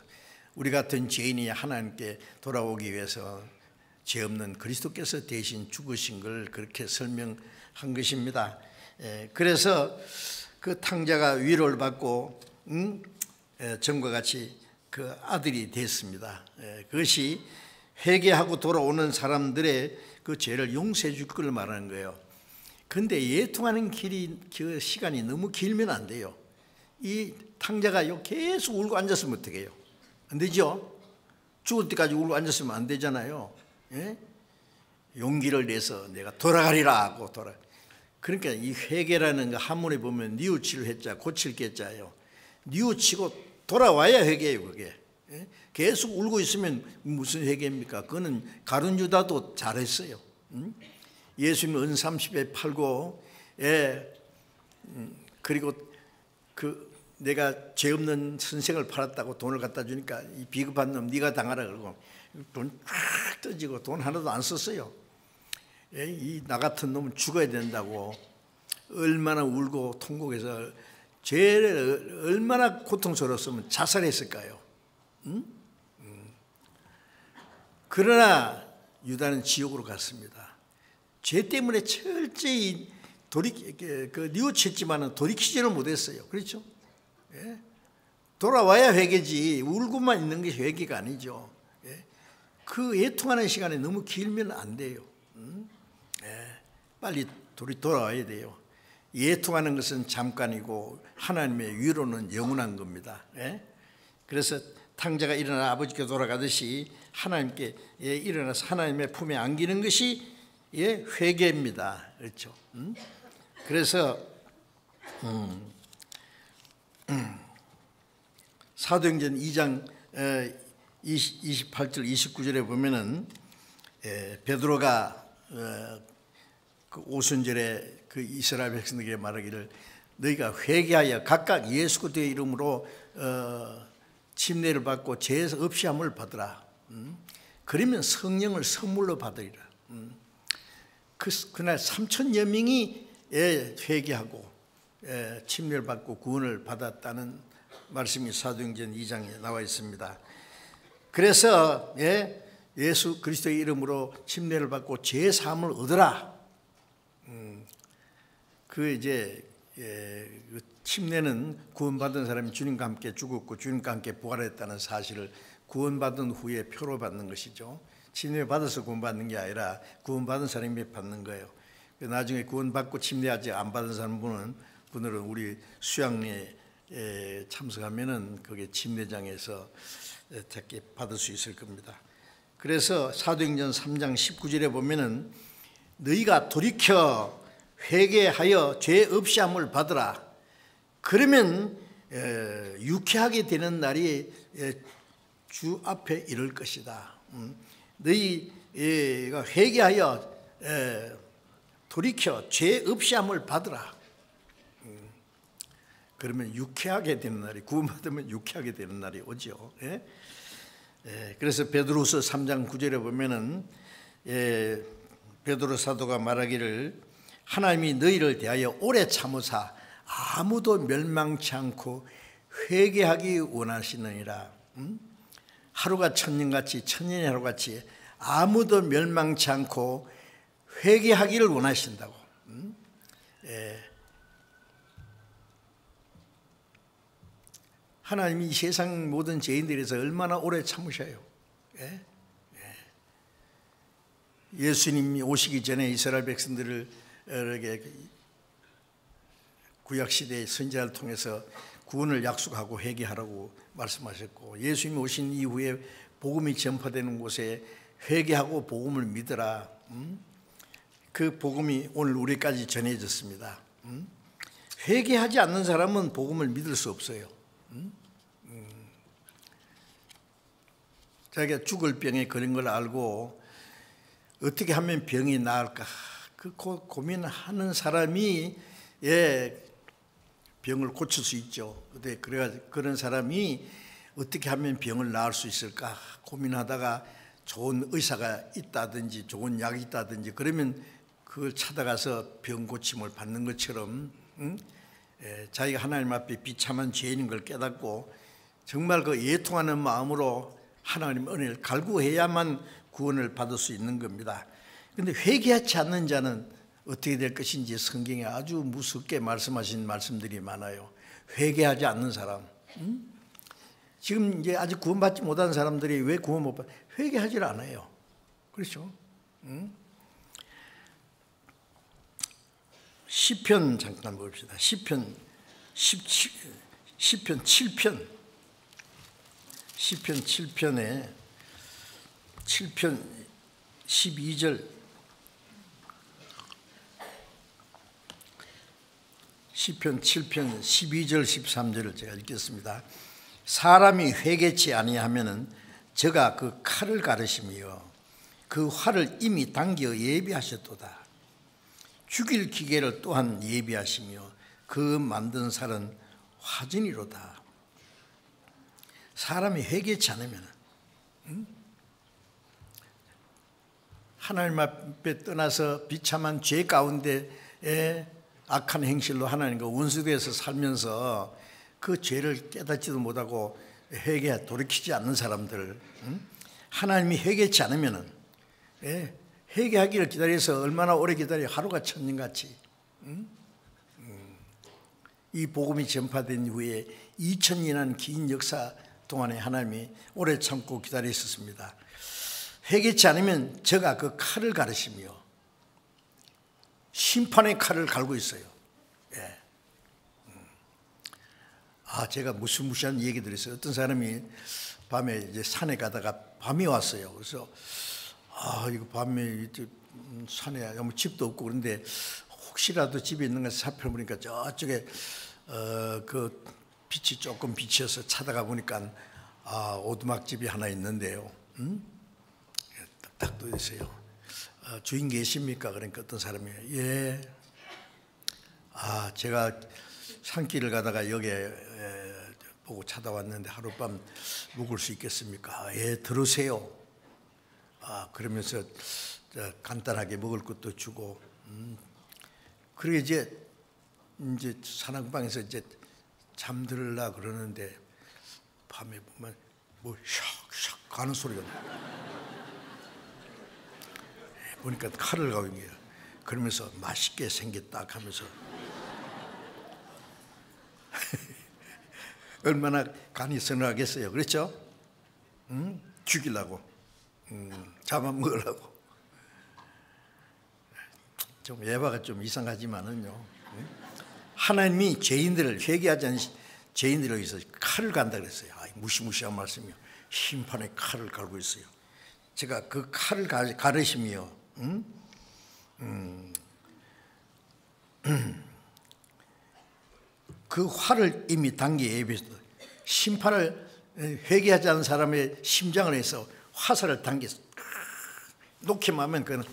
[SPEAKER 1] 우리 같은 죄인이 하나님께 돌아오기 위해서 죄 없는 그리스도께서 대신 죽으신 걸 그렇게 설명한 것입니다. 그래서 그 탕자가 위로를 받고 전과 같이 그 아들이 됐습니다. 그것이 회개하고 돌아오는 사람들의 그 죄를 용서해 줄 걸 말하는 거예요. 그런데 예통하는 그 시간이 너무 길면 안 돼요. 이 탕자가 계속 울고 앉았으면 어떻게 해요? 안 되죠? 죽을 때까지 울고 앉았으면 안 되잖아요. 용기를 내서 내가 돌아가리라 하고 그러니까 이 회개라는 거 한문에 보면 뉘우칠 회자 고칠 개자예요. 뉘우치고 돌아와야 회개예요. 그게 계속 울고 있으면 무슨 회개입니까? 그거는 가룟 유다도 잘했어요. 예수님 은 30에 팔고 그리고 내가 죄 없는 선생을 팔았다고 돈을 갖다 주니까 이 비겁한 놈 네가 당하라 그러고 돈 쫙 던지고 돈 하나도 안 썼어요. 나 같은 놈은 죽어야 된다고 얼마나 울고 통곡해서 죄를 얼마나 고통스러웠으면 자살했을까요? 그러나 유다는 지옥으로 갔습니다. 죄 때문에 철저히 뉘우쳤지만 돌이키지는 못했어요. 그렇죠? 돌아와야 회개지 울고만 있는 게 회개가 아니죠. 그 애통하는 시간이 너무 길면 안 돼요. 빨리 돌아와야 돼요. 애통하는 것은 잠깐이고 하나님의 위로는 영원한 겁니다. 그래서 탕자가 일어나 아버지께 돌아가듯이 하나님께 일어나서 하나님의 품에 안기는 것이 회개입니다. 그렇죠? 그래서 사도행전 2장 28절 29절에 보면은 베드로가 그 오순절에 그 이스라엘 백성들에게 말하기를 너희가 회개하여 각각 예수 그리스도의 이름으로 침례를 받고 죄 없이 함을 받으라. 그러면 성령을 선물로 받으리라. 그날 3천여 명이 회개하고 침례를 받고 구원을 받았다는 말씀이 사도행전 2장에 나와 있습니다. 그래서 예수 그리스도의 이름으로 침례를 받고 죄 사함을 얻으라. 침례는 구원받은 사람이 주님과 함께 죽었고 주님과 함께 부활했다는 사실을 구원받은 후에 표로 받는 것이죠. 침례 받아서 구원받는 게 아니라 구원받은 사람이 받는 거예요. 나중에 구원받고 침례하지 안 받은 분들은 우리 수양에 참석하면은 거기에 침례장에서 작게 받을 수 있을 겁니다. 그래서 사도행전 3장 19절에 보면은 너희가 돌이켜 회개하여 죄 없이 함을 받으라. 그러면 유쾌하게 되는 날이 주 앞에 이를 것이다. 너희가 회개하여 돌이켜 죄 없이 함을 받으라. 그러면 유쾌하게 되는 날이 구원받으면 유쾌하게 되는 날이 오죠. 그래서 베드로서 3장 9절에 보면은 베드로 사도가 말하기를 하나님이 너희를 대하여 오래 참으사 아무도 멸망치 않고 회개하기 원하시느니라. 하루가 천년같이 천년이 하루같이 아무도 멸망치 않고 회개하기를 원하신다고. 하나님이 이 세상 모든 죄인들에서 얼마나 오래 참으셔요. 예수님이 오시기 전에 이스라엘 백성들을 구약시대의 선지자를 통해서 구원을 약속하고 회개하라고 말씀하셨고, 예수님이 오신 이후에 복음이 전파되는 곳에 회개하고 복음을 믿으라. 그 복음이 오늘 우리까지 전해졌습니다. 회개하지 않는 사람은 복음을 믿을 수 없어요. 자기가 죽을 병에 걸린 걸 알고 어떻게 하면 병이 나을까 그 고민하는 사람이 병을 고칠 수 있죠. 근데 그런 사람이 어떻게 하면 병을 나을 수 있을까 고민하다가 좋은 의사가 있다든지 좋은 약이 있다든지 그러면 그걸 찾아가서 병 고침을 받는 것처럼 자기가 하나님 앞에 비참한 죄인인 걸 깨닫고 정말 그 애통하는 마음으로 하나님의 은혜를 갈구해야만 구원을 받을 수 있는 겁니다. 그런데 회개하지 않는 자는 어떻게 될 것인지 성경에 아주 무섭게 말씀하신 말씀들이 많아요. 회개하지 않는 사람. 지금 이제 아직 구원받지 못한 사람들이 왜 구원 못 받아? 회개하지 않아요. 그렇죠? 시편 잠깐 봅시다. 시편 7편 7편에 7편 12절 시편 7편 12절 13절을 제가 읽겠습니다. 사람이 회개치 아니하면은 저가 그 칼을 가르시며 그 활을 이미 당겨 예비하셨도다. 죽일 기계를 또한 예비하시며 그 만든 살은 화진이로다. 사람이 회개치 않으면 하나님 앞에 떠나서 비참한 죄 가운데에 악한 행실로 하나님과 원수되어서 살면서 그 죄를 깨닫지도 못하고 돌이키지 않는 사람들, 하나님이 회개치 않으면 회개하기를 기다려서 얼마나 오래 기다려 하루가 천년같이 이 복음이 전파된 후에 2000년이라는 긴 역사 동안에 하나님이 오래 참고 기다려 있었습니다. 회개치 않으면 저가 그 칼을 가르시며 심판의 칼을 갈고 있어요. 제가 무시무시한 얘기들이 있어요. 어떤 사람이 밤에 이제 산에 가다가 밤이 왔어요. 그래서 이거 밤에 산에 아무 집도 없고 그런데 혹시라도 집에 있는 걸 살펴보니까 저쪽에 그 빛이 조금 비쳐서 찾아가 보니까 오두막집이 하나 있는데요. 딱 떠 있어요. 주인 계십니까? 그러니까 어떤 사람이 예. 제가 산길을 가다가 여기에 보고 찾아왔는데 하룻밤 묵을 수 있겠습니까? 예, 들으세요. 그러면서 간단하게 먹을 것도 주고 그리고 이제 사랑방에서 이제 잠들라 그러는데 밤에 보면 뭐 샥샥 가는 소리가 나요. 보니까 칼을 가고 있는 거예요. 그러면서 맛있게 생겼다 하면서 얼마나 간이 서늘하겠어요. 그렇죠? 죽이려고 잡아먹으려고. 좀 예화가 좀 이상하지만은요, 하나님이 죄인들을 회개하지 않은 죄인들을 위해서 칼을 간다 그랬어요. 무시무시한 말씀이요. 심판의 칼을 갈고 있어요. 제가 그 칼을 가르시며 그 활을 이미 당겨 예비했다. 심판을 회개하지 않은 사람의 심장을 해서 화살을 당겨서 놓기만 하면 그는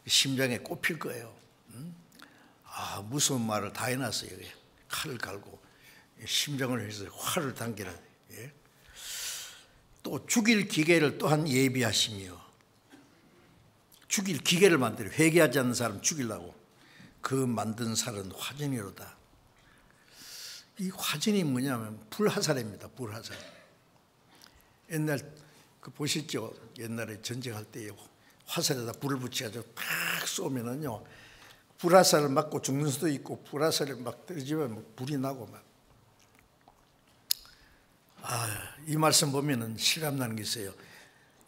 [SPEAKER 1] 심장에 꼽힐 거예요. 무서운 말을 다 해놨어요. 칼을 갈고 심장을 해서 활을 당기라. 또 죽일 기계를 또한 예비하시며 죽일 기계를 만들어 회개하지 않는 사람 죽이려고 그 만든 살은 화진이로다. 이 화진이 뭐냐면 불화살입니다. 불화살. 옛날 그 보셨죠? 옛날에 전쟁할 때 화살에다 불을 붙여가지고 팍 쏘면은요 불화살을 맞고 죽는 수도 있고 불화살을 막 떨어지면 불이 나고 막. 이 말씀 보면은 실감나는 게 있어요.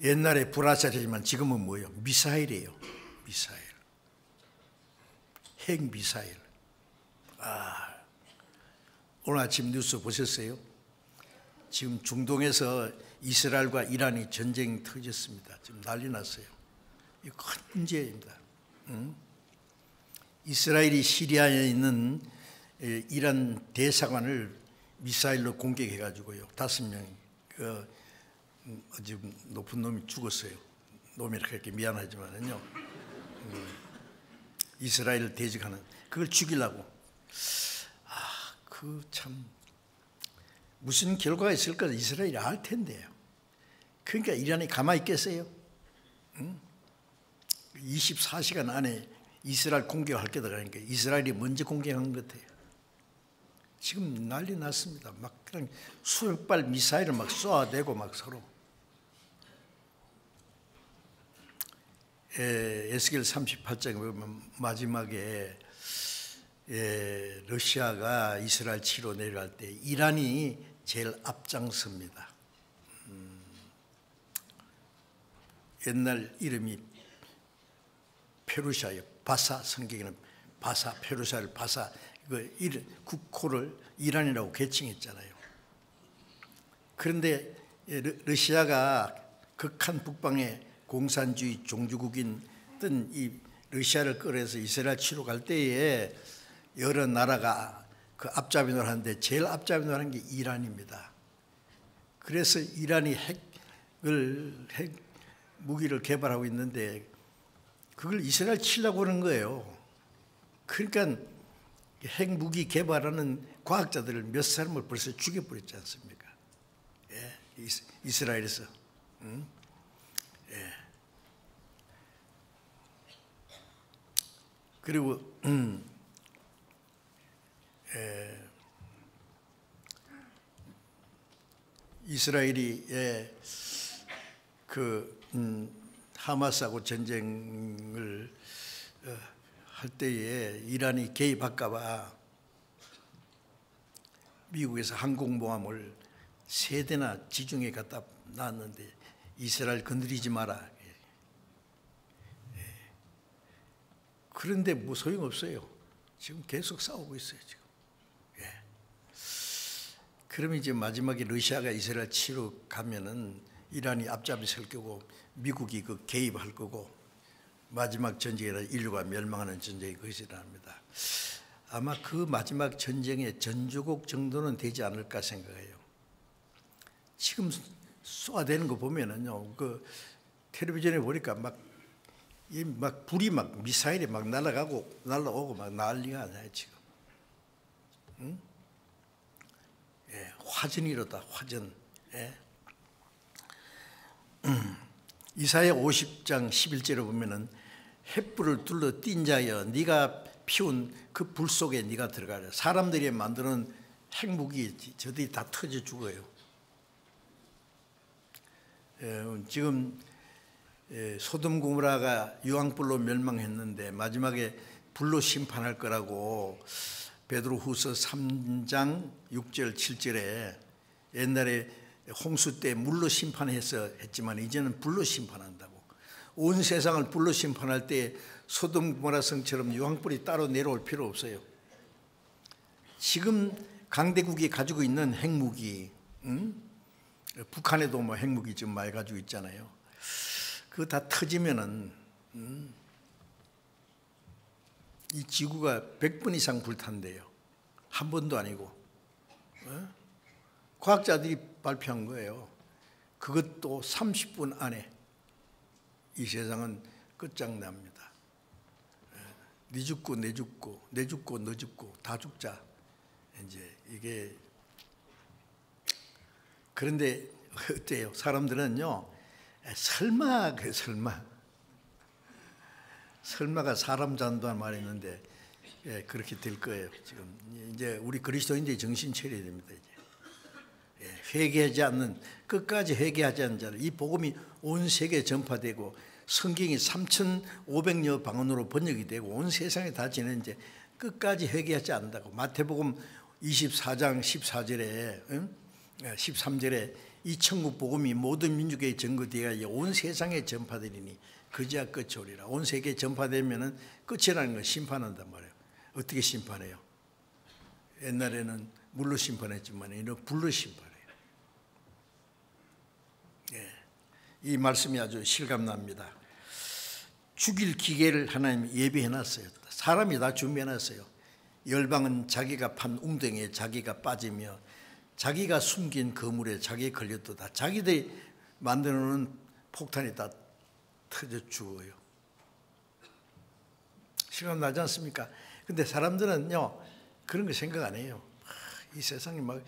[SPEAKER 1] 옛날에 불화살이지만 지금은 뭐예요? 미사일이에요. 미사일. 핵 미사일. 오늘 아침 뉴스 보셨어요? 지금 중동에서 이스라엘과 이란이 전쟁이 터졌습니다. 지금 난리 났어요. 이거 큰 문제입니다. 이스라엘이 시리아에 있는 이란 대사관을 미사일로 공격해가지고요, 5명이 아주 높은 놈이 죽었어요. 놈이 그렇게 미안하지만은요, 이스라엘을 대적하는 그걸 죽이려고. 그 참 무슨 결과가 있을까 이스라엘이 알 텐데요. 그러니까 이란이 가만히 있겠어요? 24시간 안에 이스라엘 공격할 게다. 그러니까 이스라엘이 먼저 공격한 것 같아요. 지금 난리 났습니다. 막 그냥 수백 발 미사일을 막 쏘아대고 막 서로. 에스겔 38장에 보면 마지막에 러시아가 이스라엘 치러 내려갈 때 이란이 제일 앞장섭니다. 옛날 이름이 페르시아예요. 바사, 성경에는 바사, 페르시아를 바사, 국호를 이란이라고 개칭했잖아요. 그런데 러시아가 극한 북방의 공산주의 종주국인 뜬 이 러시아를 끌어서 이스라엘 치러 갈 때에 여러 나라가 그 앞잡이를 하는데 제일 앞잡이를 하는 게 이란입니다. 그래서 이란이 핵 무기를 개발하고 있는데 그걸 이스라엘 치려고 하는 거예요. 그러니까 핵 무기 개발하는 과학자들을 몇 사람을 벌써 죽여버렸지 않습니까? 이스라엘에서. 그리고 이스라엘이 하마스하고 전쟁을 할 때에 이란이 개입할까 봐 미국에서 항공모함을 3대나 지중해 갖다 놨는데 이스라엘 건드리지 마라. 그런데 뭐 소용없어요. 지금 계속 싸우고 있어요. 지금. 그러면 이제 마지막에 러시아가 이스라엘 치러 가면은 이란이 앞잡이 설 거고 미국이 그 개입할 거고 마지막 전쟁이라 인류가 멸망하는 전쟁이 것이랍니다. 아마 그 마지막 전쟁의 전주곡 정도는 되지 않을까 생각해요. 지금 쏘아대는 거 보면은요, 그 텔레비전에 보니까 막 불이 막 미사일이 막 날아오고 막 난리가 나요 지금. 화전이로다 화전. 이사야 50장 11절에 보면은 횃불을 둘러 띈 자여 네가 피운 그 불 속에 네가 들어가라. 사람들이 만드는 핵무기 저들이 다 터져 죽어요. 지금 소돔 고모라가 유황불로 멸망했는데 마지막에 불로 심판할 거라고 베드로후서 3장 6절 7절에 옛날에 홍수 때 물로 심판해서 했지만 이제는 불로 심판한다고. 온 세상을 불로 심판할 때 소돔 고모라 성처럼 유황불이 따로 내려올 필요 없어요. 지금 강대국이 가지고 있는 핵무기, 북한에도 뭐 핵무기 지금 많이 가지고 있잖아요. 그거 다 터지면은 이 지구가 100번 이상 불탄대요. 한 번도 아니고. 과학자들이 발표한 거예요. 그것도 30분 안에 이 세상은 끝장납니다. 네 죽고 내 죽고 내 죽고 너 죽고 다 죽자. 이제 이게 그런데 어때요? 사람들은요, 설마가 사람 잔다는 말이 있는데 그렇게 될 거예요. 지금 이제 우리 그리스도인들이 정신 차려야 됩니다. 이제 회개하지 않는, 끝까지 회개하지 않는 자를, 이 복음이 온 세계에 전파되고 성경이 3,500여 방언으로 번역이 되고 온 세상에 다 지내는데 끝까지 회개하지 않는다고. 마태복음 24장 14절에 13절에 이 천국 복음이 모든 민족에 전거되어 온 세상에 전파되리니 그제야 끝이 오리라. 온 세계에 전파되면은 끝이라는 걸 심판한단 말이에요. 어떻게 심판해요? 옛날에는 물로 심판했지만 이는 불로 심판해요. 예. 이 말씀이 아주 실감납니다. 죽일 기계를 하나님이 예비해놨어요. 사람이 다 준비해놨어요. 열방은 자기가 판 웅덩이에 자기가 빠지며 자기가 숨긴 거물에 자기 걸려도 다 자기들이 만들어놓은 폭탄이 다 터져 죽어요. 실감나지 않습니까? 근데 사람들은요 그런 거 생각 안 해요. 이 세상이 막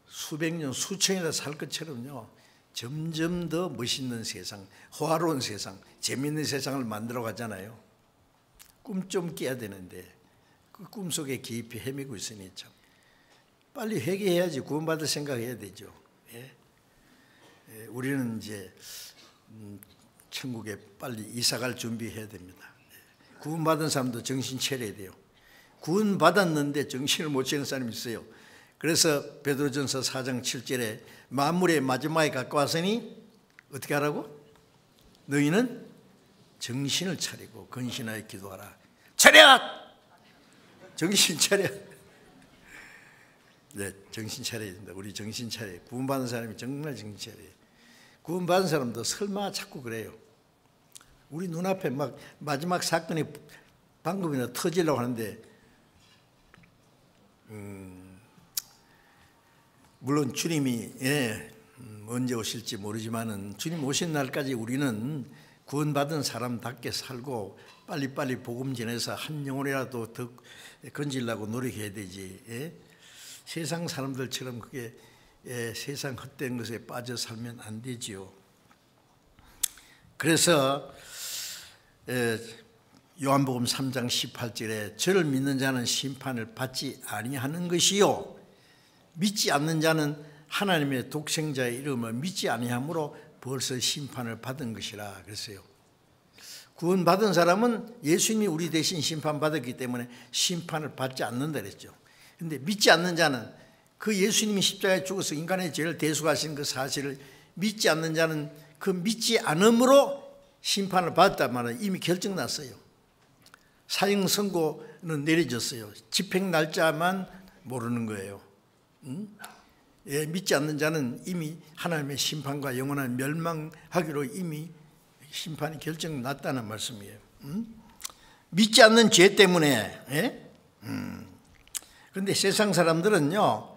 [SPEAKER 1] 수백 년 수천이나 살 것처럼요 점점 더 멋있는 세상, 호화로운 세상, 재미있는 세상을 만들어 가잖아요. 꿈 좀 깨야 되는데 그 꿈속에 깊이 헤매고 있으니 참 빨리 회개해야지 구원받을 생각해야 되죠. 예? 예, 우리는 이제 천국에 빨리 이사갈 준비해야 됩니다. 구원받은 사람도 정신 차려야 돼요. 구원받았는데 정신을 못 차리는 사람이 있어요. 그래서 베드로전서 4장 7절에 만물의 마지막에 가까웠으니 어떻게 하라고? 너희는 정신을 차리고 근신하여 기도하라. 차려! 정신 차려. 네, 정신 차려야 된다. 우리 정신 차려야. 구원받은 사람이 정말 정신 차려야. 구원받은 사람도 설마 자꾸 그래요. 우리 눈앞에 막 마지막 사건이 방금이나 터지려고 하는데 물론 주님이 언제 오실지 모르지만은 주님 오신 날까지 우리는 구원받은 사람답게 살고 빨리빨리 복음 전해서 한 영혼이라도 더 건지려고 노력해야 되지. 세상 사람들처럼 그게 세상 헛된 것에 빠져 살면 안 되지요. 그래서 요한복음 3장 18절에 저를 믿는 자는 심판을 받지 아니하는 것이요 믿지 않는 자는 하나님의 독생자의 이름을 믿지 아니함으로 벌써 심판을 받은 것이라 그랬어요. 구원받은 사람은 예수님이 우리 대신 심판받았기 때문에 심판을 받지 않는다 그랬죠. 그런데 믿지 않는 자는 그 예수님이 십자가에 죽어서 인간의 죄를 대속하신 그 사실을 믿지 않는 자는 그 믿지 않음으로 심판을 받았단 말은 이미 결정났어요. 사형 선고는 내려졌어요. 집행 날짜만 모르는 거예요. 믿지 않는 자는 이미 하나님의 심판과 영원한 멸망하기로 이미 심판이 결정났다는 말씀이에요. 믿지 않는 죄 때문에. 그런데 세상 사람들은요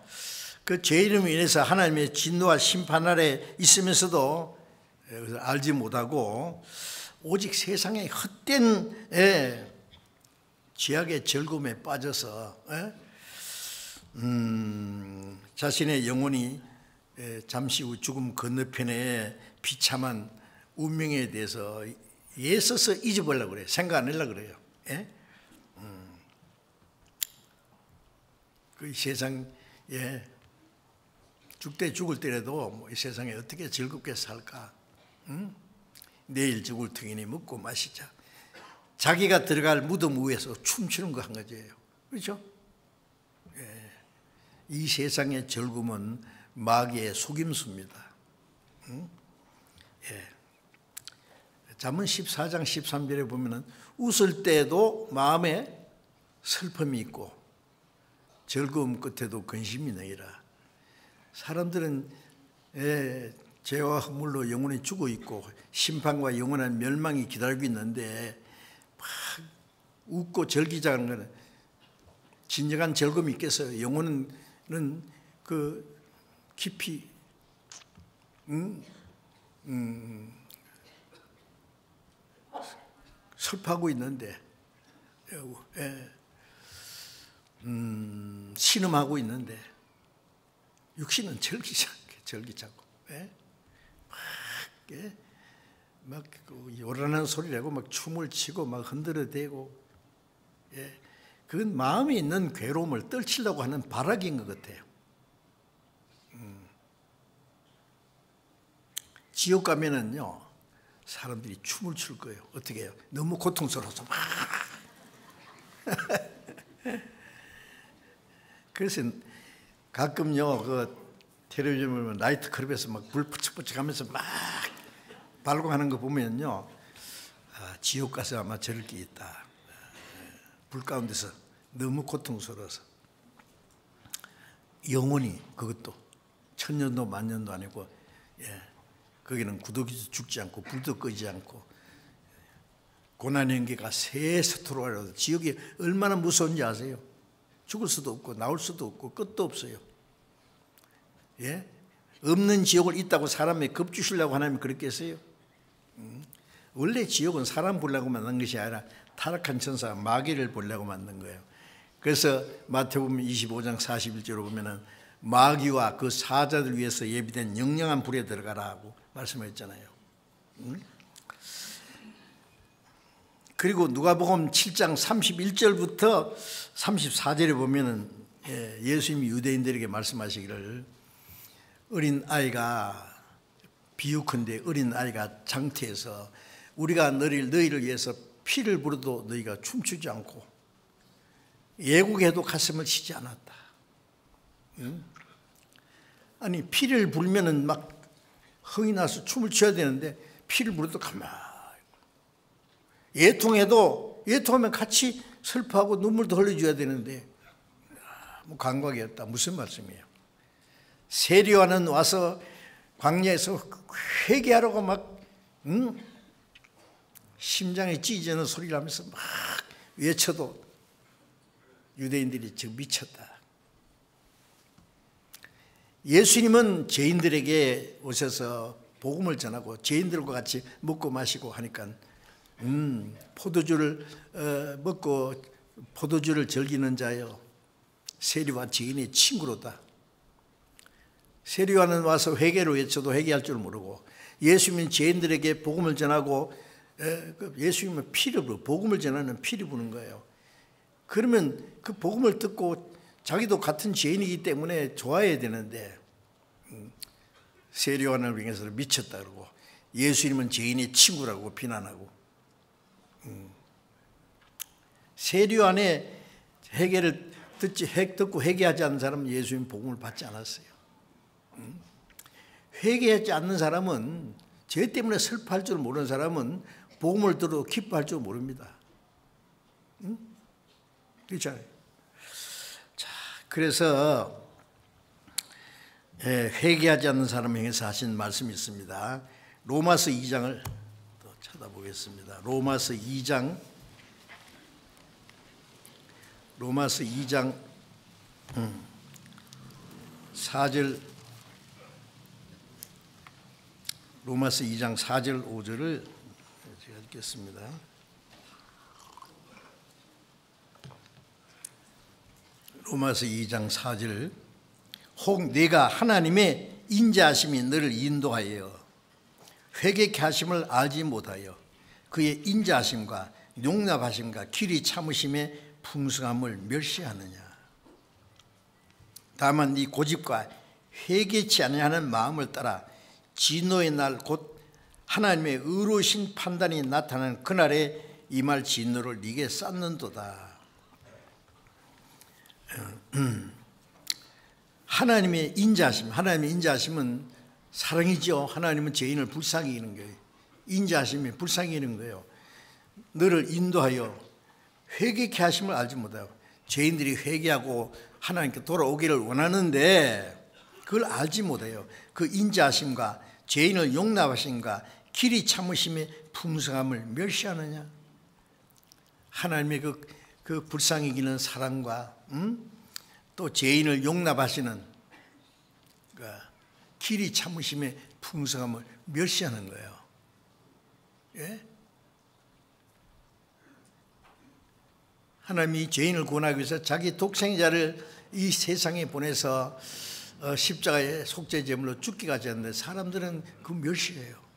[SPEAKER 1] 그 죄 이름으로 인해서 하나님의 진노와 심판 아래 있으면서도 알지 못하고 오직 세상의 헛된 죄악의 즐거움에 빠져서 자신의 영혼이 잠시 후 죽음 건너편에 비참한 운명에 대해서 애써서 잊어보려고 그래요. 생각 안 하려고 그래요. 그 세상에 죽되 죽을 때라도 이 세상에 어떻게 즐겁게 살까? 내일 죽을 터이니 먹고 마시자. 자기가 들어갈 무덤 위에서 춤추는 거 한 가지예요. 그렇죠? 이 세상의 즐거움은 마귀의 속임수입니다. 잠언 14장 13절에 보면은 웃을 때도 마음에 슬픔이 있고 즐거움 끝에도 근심이 너희라. 사람들은 죄와 허물로 영혼이 죽어 있고 심판과 영원한 멸망이 기다리고 있는데 막 웃고 즐기자는 것은 진정한 즐거움이 있겠어요. 영혼은 그 깊이 슬퍼하고 있는데 신음하고 있는데 육신은 절기자고 막 요란한 소리를 하고 막 춤을 추고 막 흔들어대고 그건 마음에 있는 괴로움을 떨치려고 하는 발악인 것 같아요. 지옥 가면은요 사람들이 춤을 출 거예요. 어떻게 해요? 너무 고통스러워서 막 그래서 가끔요 그 텔레비전 보면 나이트클럽에서 막 불 푸측푸측하면서 막 발광하는 거 보면요 지옥 가서 아마 저럴 게 있다. 불 가운데서 너무 고통스러워서. 영원히, 그것도 천년도 만년도 아니고, 거기는 구더기도 죽지 않고 불도 끄지 않고 고난의 연기가 새서토록 하려도 지옥이 얼마나 무서운지 아세요? 죽을 수도 없고 나올 수도 없고 끝도 없어요. 없는 지옥을 있다고 사람에 겁주시려고 하나님이 그렇게 했어요? 원래 지옥은 사람 보려고 만든 것이 아니라 타락한 천사 마귀를 보려고 만든 거예요. 그래서 마태복음 25장 41절로 보면은 마귀와 그 사자들 위해서 예비된 영영한 불에 들어가라 하고 말씀했잖아요. 그리고 누가복음 7장 31절부터 34절에 보면은 예수님이 유대인들에게 말씀하시기를, 어린 아이가 비유컨대 어린 아이가 장태에서 우리가 너희를 위해서 피를 부어도 너희가 춤추지 않고 예국에도 가슴을 치지 않았다. 아니 피를 불면은 막 흥이 나서 춤을 춰야 되는데 피를 불어도 가만히, 예통하면 같이 슬퍼하고 눈물도 흘려줘야 되는데 뭐 감각이 없다. 무슨 말씀이에요? 세리와는 와서 광야에서 회개하라고 막 심장이 찢어지는 소리를 하면서 막 외쳐도 유대인들이 지금 미쳤다. 예수님은 죄인들에게 오셔서 복음을 전하고 죄인들과 같이 먹고 마시고 하니까 포도주를 먹고 포도주를 즐기는 자여 세리와 죄인의 친구로다. 세리와는 와서 회개로 외쳐도 회개할 줄 모르고, 예수님은 죄인들에게 복음을 전하고 예수님은 피를 부어 복음을 전하는 피를 부는 거예요. 그러면 그 복음을 듣고 자기도 같은 죄인이기 때문에 좋아해야 되는데 세리와는 위해서 미쳤다 그러고, 예수님은 죄인의 친구라고 비난하고, 세리와의 회개를 듣고 회개하지 않는 사람은 예수님 복음을 받지 않았어요. 회개하지 않는 사람은, 죄 때문에 슬퍼할 줄 모르는 사람은 복음을 들어도 기뻐할 줄 모릅니다. 그렇잖아요. 자, 그래서 회개하지 않는 사람을 향해서 하신 말씀이 있습니다. 로마서 2장을 또 찾아보겠습니다. 로마서 2장 4절, 로마서 2장 4절 5절을 제가 읽겠습니다. 로마서 2장 4절, 혹 내가 하나님의 인자하심이 너를 인도하여 회개케 하심을 알지 못하여 그의 인자하심과 용납하심과 길이 참으심의 풍성함을 멸시하느냐. 다만 네 고집과 회개치 아니하는 마음을 따라 진노의 날 곧 하나님의 의로우신 판단이 나타나는 그날에 임할 진노를 네게 쌓는도다. 하나님의 인자하심은 사랑이죠. 하나님은 죄인을 불쌍히 여기는 거예요. 인자하심이 불쌍히 여기는 거예요. 너를 인도하여 회개케 하심을 알지 못하고, 죄인들이 회개하고 하나님께 돌아오기를 원하는데 그걸 알지 못해요. 그 인자하심과 죄인을 용납하심과 길이 참으심의 풍성함을 멸시하느냐. 하나님의 그 불쌍히 여기는 사랑과 또 죄인을 용납하시는 그 길이 참으심의 풍성함을 멸시하는 거예요. 예? 하나님이 죄인을 구원하기 위해서 자기 독생자를 이 세상에 보내서 십자가의 속죄 제물로 죽기까지 했는데 사람들은 그 멸시해요.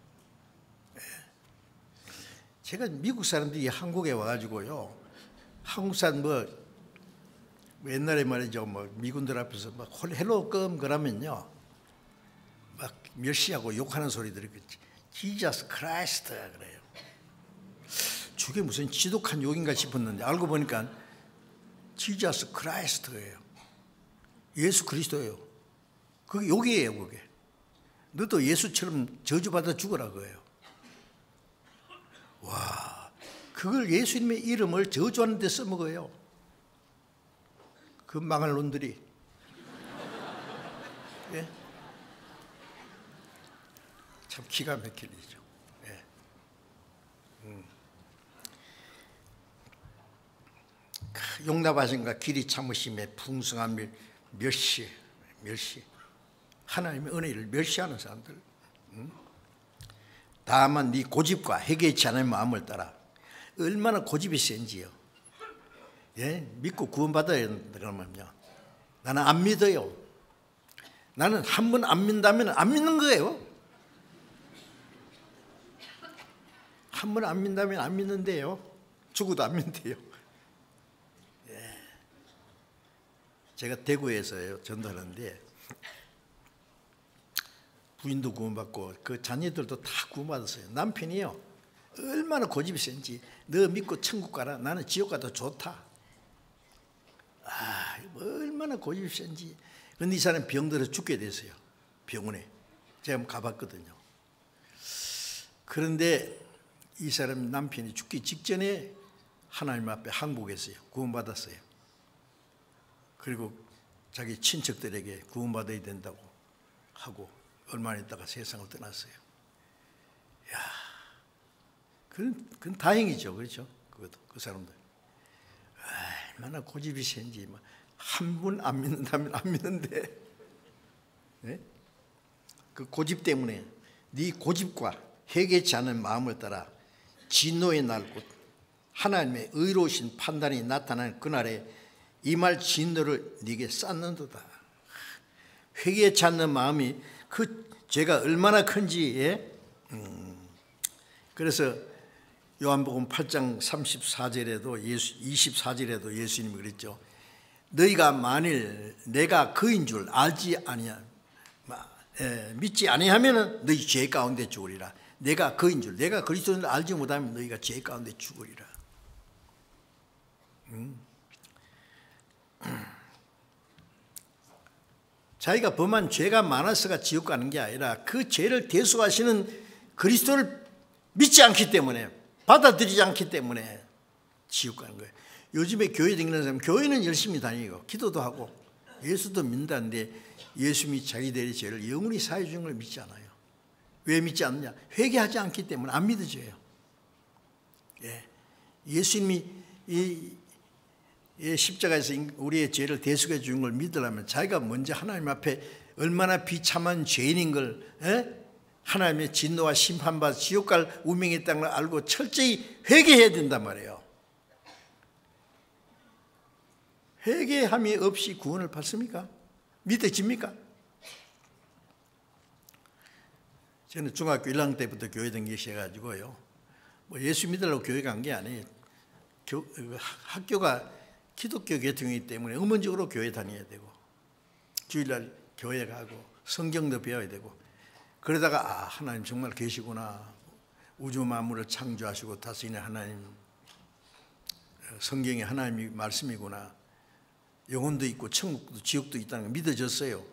[SPEAKER 1] 제가 미국 사람들이 한국에 와가지고요, 한국 사람 옛날에 말이죠, 미군들 앞에서 막 헬로 껌 그러면요 막 멸시하고 욕하는 소리 들었겠지. 지저스 크라이스트 그래요. 저게 무슨 지독한 욕인가 싶었는데 알고 보니까 지저스 크라이스트예요. 예수 그리스도예요. 그게 욕이에요. 그게 너도 예수처럼 저주받아 죽어라 그거예요. 와, 그걸 예수님의 이름을 저주하는 데 써먹어요. 그 망할 놈들이. 예? 참 기가 막힐 일이죠. 예. 용납하신가 길이 참으심에 풍성한 멸시. 하나님의 은혜를 멸시하는 사람들. 다만 네 고집과 회개치 않은 마음을 따라. 얼마나 고집이 센지요. 예? 믿고 구원받아야 된다 그러면요, 나는 안 믿어요. 나는 한 번 안 믿는다면 안 믿는 거예요. 한 번 안 믿는다면 안 믿는데요. 죽어도 안 믿는데요. 예. 제가 대구에서요 전도하는데 부인도 구원받고 그 자녀들도 다 구원받았어요. 남편이요 얼마나 고집이 센지, 너 믿고 천국 가라, 나는 지옥 가도 좋다. 얼마나 고집이 센지. 그런데 이 사람이 병들어 죽게 됐어요. 병원에 제가 한번 가봤거든요. 그런데 이 사람 남편이 죽기 직전에 하나님 앞에 항복했어요. 구원받았어요. 그리고 자기 친척들에게 구원받아야 된다고 하고 얼마 있다가 세상을 떠났어요. 야, 그건 다행이죠. 그렇죠? 그것도 그 사람들 얼마나 고집이 센지. 한 번 안 믿는다면 안 믿는데, 네? 그 고집 때문에 네 고집과 회개치 않은 마음을 따라 진노의 날 곧 하나님의 의로우신 판단이 나타나는 그날에 이 말 진노를 네게 쌓는도다. 회개치 않는 마음이 그 죄가 얼마나 큰지. 예? 그래서 요한복음 8장 34절에도 24절에도 예수님이 그랬죠. 너희가 만일 내가 그인 줄 알지 아니하 믿지 아니하면은 너희 죄 가운데 죽으리라. 내가 그인 줄, 내가 그리스도인 줄 알지 못하면 너희가 죄 가운데 죽으리라. 자기가 범한 죄가 많아서가 지옥 가는 게 아니라 그 죄를 대속하시는 그리스도를 믿지 않기 때문에, 받아들이지 않기 때문에 지옥 가는 거예요. 요즘에 교회 다니는 사람, 교회는 열심히 다니고 기도도 하고 예수도 믿는다는데 예수님이 자기들의 죄를 영원히 사해 주는 걸 믿지 않아요. 왜 믿지 않느냐? 회개하지 않기 때문에 안 믿어져요. 예. 예수님이 이 십자가에서 우리의 죄를 대속해 주는 걸 믿으려면 자기가 먼저 하나님 앞에 얼마나 비참한 죄인인 걸, 하나님의 진노와 심판받아 지옥 갈 운명이 있다는 걸 알고 철저히 회개해야 된단 말이에요. 회개함이 없이 구원을 받습니까? 믿어집니까? 저는 중학교 1학년 때부터 교회 다니셔가지고요, 뭐 예수 믿으려고 교회 간 게 아니에요. 학교가 기독교 계통이기 때문에 의무적으로 교회 다녀야 되고 주일날 교회 가고 성경도 배워야 되고, 그러다가 하나님 정말 계시구나, 우주 만물을 창조하시고 다스리는 하나님, 성경에 하나님이 말씀이구나, 영혼도 있고 천국도 지옥도 있다는 걸 믿어졌어요.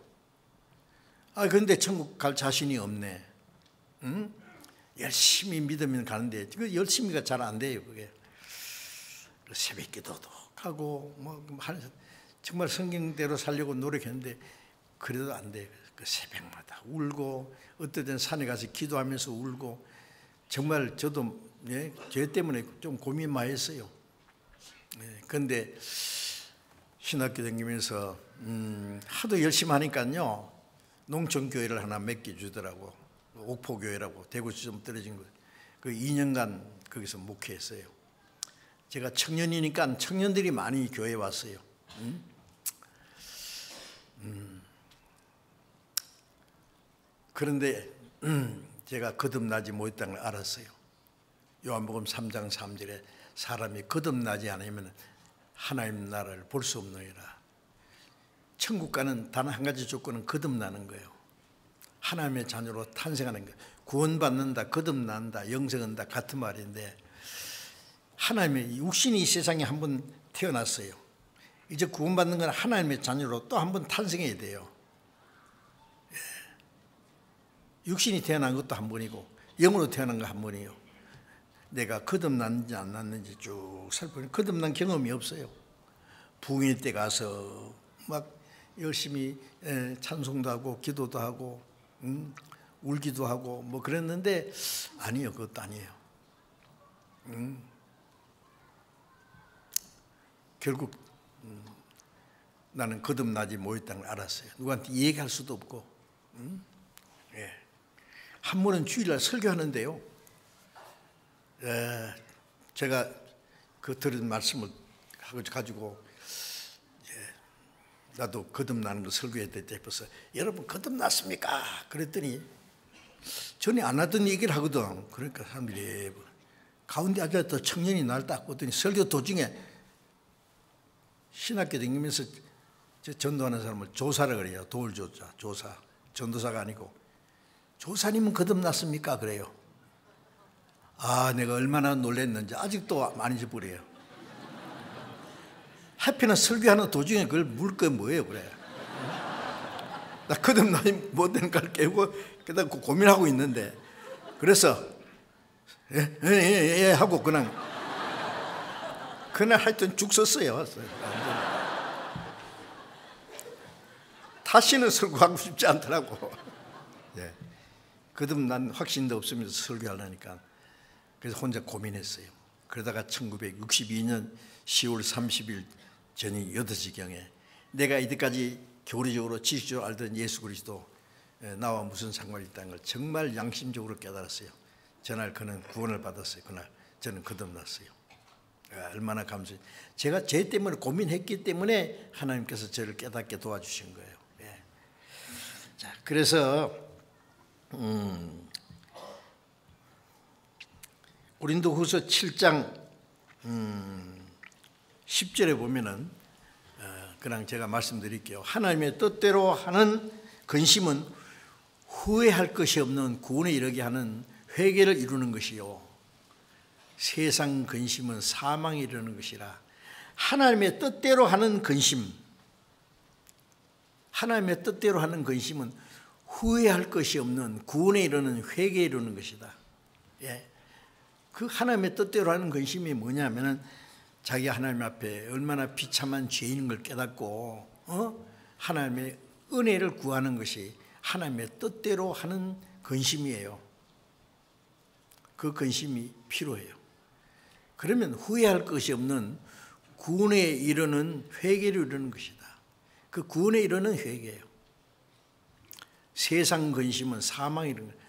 [SPEAKER 1] 그런데 천국 갈 자신이 없네. 응? 열심히 믿으면 가는데 그 열심히가 잘 안 돼요. 그게 새벽 기도도 하고 정말 성경대로 살려고 노력했는데 그래도 안 돼요. 그 새벽마다 울고 어떨 때는 산에 가서 기도하면서 울고, 정말 저도 죄 때문에 좀 고민 많이 했어요. 그런데 신학교 다니면서 하도 열심히 하니까요, 농촌교회를 하나 맡겨주더라고. 옥포교회라고 대구시 좀 떨어진 거. 그 2년간 거기서 목회했어요. 제가 청년이니까 청년들이 많이 교회에 왔어요. 그런데 제가 거듭나지 못했다는 걸 알았어요. 요한복음 3장 3절에 사람이 거듭나지 않으면 하나님 나라를 볼 수 없느니라. 천국 가는 단 한 가지 조건은 거듭나는 거예요. 하나님의 자녀로 탄생하는 거예요. 구원받는다, 거듭난다, 영생한다 같은 말인데, 하나님의 육신이 이 세상에 한 번 태어났어요. 이제 구원받는 건 하나님의 자녀로 또 한 번 탄생해야 돼요. 육신이 태어난 것도 한 번이고 영으로 태어난 거 한 번이에요. 내가 거듭났는지 안 났는지 쭉 살펴보니 거듭난 경험이 없어요. 부흥회 때 가서 막 열심히 찬송도 하고 기도도 하고 울기도 하고 뭐 그랬는데 아니요, 그것도 아니에요. 결국 나는 거듭나지 못했다는 걸 알았어요. 누구한테 얘기할 수도 없고. 예. 한 번은 주일날 설교하는데요, 제가 그 들은 말씀을 가지고 나도 거듭나는 거 설교했을 때 벌써 여러분 거듭났습니까? 그랬더니 전에 안 하던 얘기를 하거든. 그러니까 사람들이 가운데 앉아서 청년이 날 딱 보더니 설교 도중에 신학교 다니면서 전도하는 사람을 조사라 그래요. 도울조사, 조사. 전도사가 아니고 조사님은 거듭났습니까? 그래요. 아, 내가 얼마나 놀랐는지 아직도 안 잊어버려요. 하필은 설교하는 도중에 그걸 물 거 뭐예요, 그래. 나 거듭나지 못된 걸 깨우고 그다 고민하고 있는데, 그래서 예 하고 그날 하여튼 죽 썼어요. 다시는 설교하고 싶지 않더라고. 예. 거듭난 확신도 없으면서 설교하려니까 그래서 혼자 고민했어요. 그러다가 1962년 10월 30일 저녁 8시경에 내가 이때까지 교리적으로 지식적으로 알던 예수 그리스도 나와 무슨 상관이 있다는 걸 정말 양심적으로 깨달았어요. 전날 그는 구원을 받았어요. 그날 저는 거듭났어요. 얼마나 감사해요. 제가 제 때문에 고민했기 때문에 하나님께서 저를 깨닫게 도와주신 거예요. 예. 자, 그래서 고린도후서 7장 10절에 보면은 그냥 제가 말씀드릴게요. 하나님의 뜻대로 하는 근심은 후회할 것이 없는 구원에 이르게 하는 회개를 이루는 것이요, 세상 근심은 사망에 이르는 것이라. 하나님의 뜻대로 하는 근심, 하나님의 뜻대로 하는 근심은 후회할 것이 없는 구원에 이르는 회개에 이르는 것이다. 예. 그 하나님의 뜻대로 하는 근심이 뭐냐면은 자기가 하나님 앞에 얼마나 비참한 죄인인 걸 깨닫고 하나님의 은혜를 구하는 것이 하나님의 뜻대로 하는 근심이에요. 그 근심이 필요해요. 그러면 후회할 것이 없는 구원에 이르는 회개를 이루는 것이다. 그 구원에 이르는 회개예요. 세상 근심은 사망에 이르는 거예요.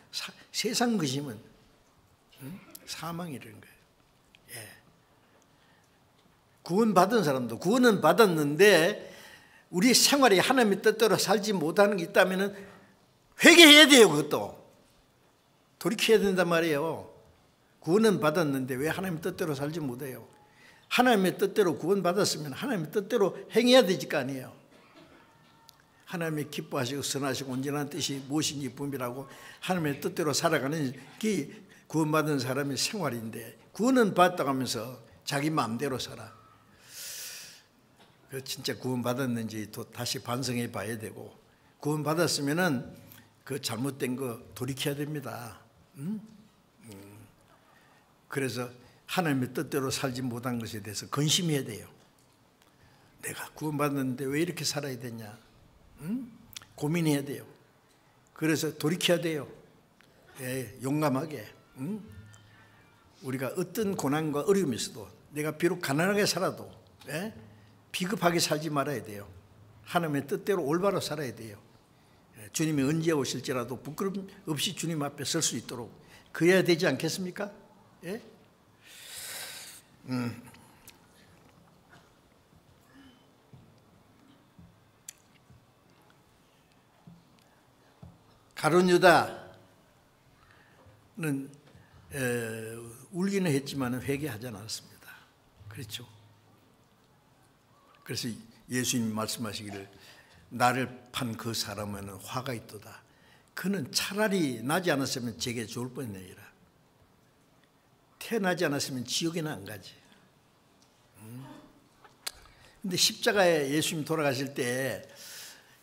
[SPEAKER 1] 세상 근심은 사망에 이르는 거예요. 예. 구원받은 사람도 구원은 받았는데 우리 생활이 하나님의 뜻대로 살지 못하는 게 있다면 회개해야 돼요. 그것도 돌이켜야 된단 말이에요. 구원은 받았는데 왜 하나님의 뜻대로 살지 못해요? 하나님의 뜻대로 구원받았으면 하나님의 뜻대로 행해야 되지 거 아니에요. 하나님의 기뻐하시고 선하시고 온전한 뜻이 무엇인지 분별하고 하나님의 뜻대로 살아가는 게 구원받은 사람의 생활인데, 구원은 받았다고 하면서 자기 마음대로 살아. 진짜 구원받았는지 또 다시 반성해 봐야 되고, 구원받았으면은 그 잘못된 거 돌이켜야 됩니다. 그래서 하나님의 뜻대로 살지 못한 것에 대해서 근심해야 돼요. 내가 구원받았는데 왜 이렇게 살아야 되냐? 고민해야 돼요. 그래서 돌이켜야 돼요. 예, 용감하게. 우리가 어떤 고난과 어려움이 있어도 내가 비록 가난하게 살아도 비겁하게 살지 말아야 돼요. 하나님의 뜻대로 올바로 살아야 돼요. 주님이 언제 오실지라도 부끄럼 없이 주님 앞에 설 수 있도록 그래야 되지 않겠습니까? 예? 가룟 유다는 울기는 했지만 회개하지 않았습니다. 그렇죠? 그래서 예수님 말씀하시기를 나를 판 그 사람에는 화가 있도다. 그는 차라리 나지 않았으면 제게 좋을 뻔했느니라. 태어나지 않았으면 지옥에는 안 가지. 근데 십자가에 예수님 돌아가실 때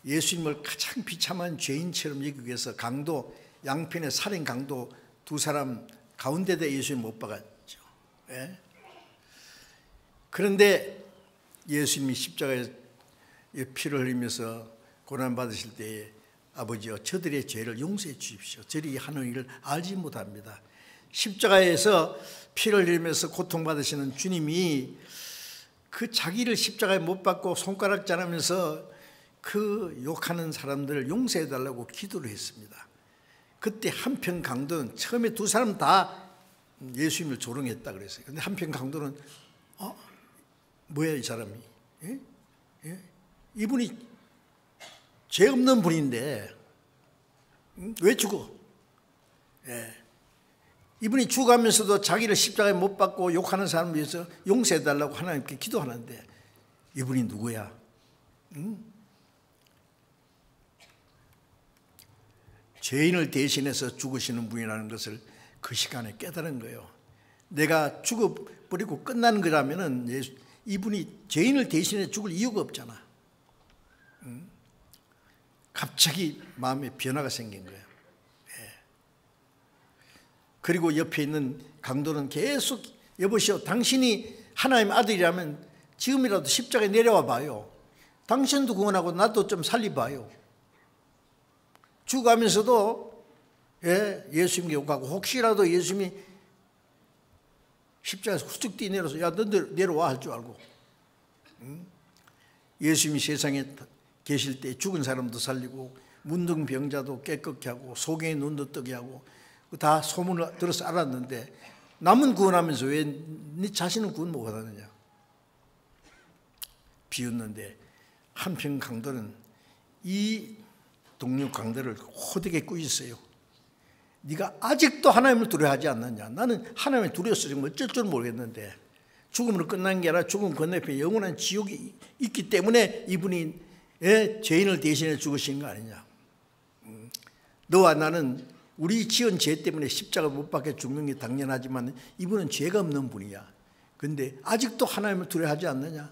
[SPEAKER 1] 예수님을 가장 비참한 죄인처럼 여기기 위해서 강도, 양편의 살인 강도 두 사람 가운데다 예수님 못 박았죠. 예? 그런데 예수님이 십자가에 피를 흘리면서 고난 받으실 때에 아버지여 저들의 죄를 용서해 주십시오. 저들이 하는 일을 알지 못합니다. 십자가에서 피를 흘리면서 고통받으시는 주님이 그 자기를 십자가에 못 박고 손가락 자르면서 그 욕하는 사람들을 용서해 달라고 기도를 했습니다. 그때 한편 강도는 처음에 두 사람 다 예수님을 조롱했다 그랬어요. 근데 한편 강도는 뭐야 이 사람이? 예? 예? 이분이 죄 없는 분인데 왜 죽어? 예. 이분이 죽어가면서도 자기를 십자가에 못 박고 욕하는 사람을 위해서 용서해 달라고 하나님께 기도하는데 이분이 누구야? 죄인을 대신해서 죽으시는 분이라는 것을 그 시간에 깨달은 거예요. 내가 죽어버리고 끝나는 거라면 이분이 죄인을 대신해 죽을 이유가 없잖아. 갑자기 마음에 변화가 생긴 거예요. 예. 그리고 옆에 있는 강도는 계속 여보시오, 당신이 하나님의 아들이라면 지금이라도 십자가에 내려와 봐요. 당신도 구원하고 나도 좀 살려봐요. 죽어가면서도 예수님께 욕하고 혹시라도 예수님이 십자가에서 후쩍 뛰내려서 야 너 내려와 할 줄 알고 예수님이 세상에 계실 때 죽은 사람도 살리고 문둥병자도 깨끗게 하고 소경의 눈도 뜨게 하고 다 소문을 들어서 알았는데 남은 구원하면서 왜 네 자신은 구원 못 받았느냐 비웃는데 한편 강도는 이 동료 강도를 호되게 꾸짖어요. 네가 아직도 하나님을 두려워하지 않느냐. 나는 하나님을 두려웠으면 어쩔 줄 모르겠는데 죽음으로 끝난 게 아니라 죽음 건너편에 영원한 지옥이 있기 때문에 이분이 죄인을 대신해 죽으신 거 아니냐. 너와 나는 우리 지은 죄 때문에 십자가 못 박혀 죽는 게 당연하지만 이분은 죄가 없는 분이야. 그런데 아직도 하나님을 두려워하지 않느냐.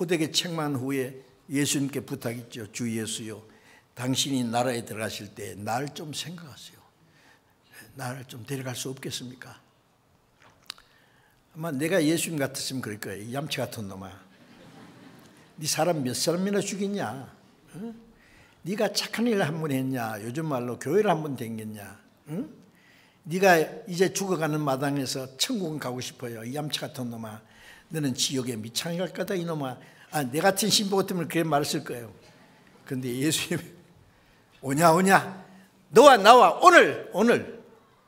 [SPEAKER 1] 호되게 책망한 후에 예수님께 부탁했죠. 주 예수요, 당신이 나라에 들어가실 때 날 좀 생각하세요. 나를 좀 데려갈 수 없겠습니까? 아마 내가 예수님 같았으면 그럴 거예요. 이 얌체 같은 놈아. 네 사람 몇 사람이나 죽였냐? 어? 네가 착한 일을 한 번 했냐? 요즘 말로 교회를 한 번 댕겼냐? 응? 네가 이제 죽어가는 마당에서 천국은 가고 싶어요. 이 얌체 같은 놈아. 너는 지옥에 미창이 갈 거다 이놈아. 내 같은 신부 같으면 그런 말을 쓸 거예요. 그런데 예수님 오냐 너와 나와 오늘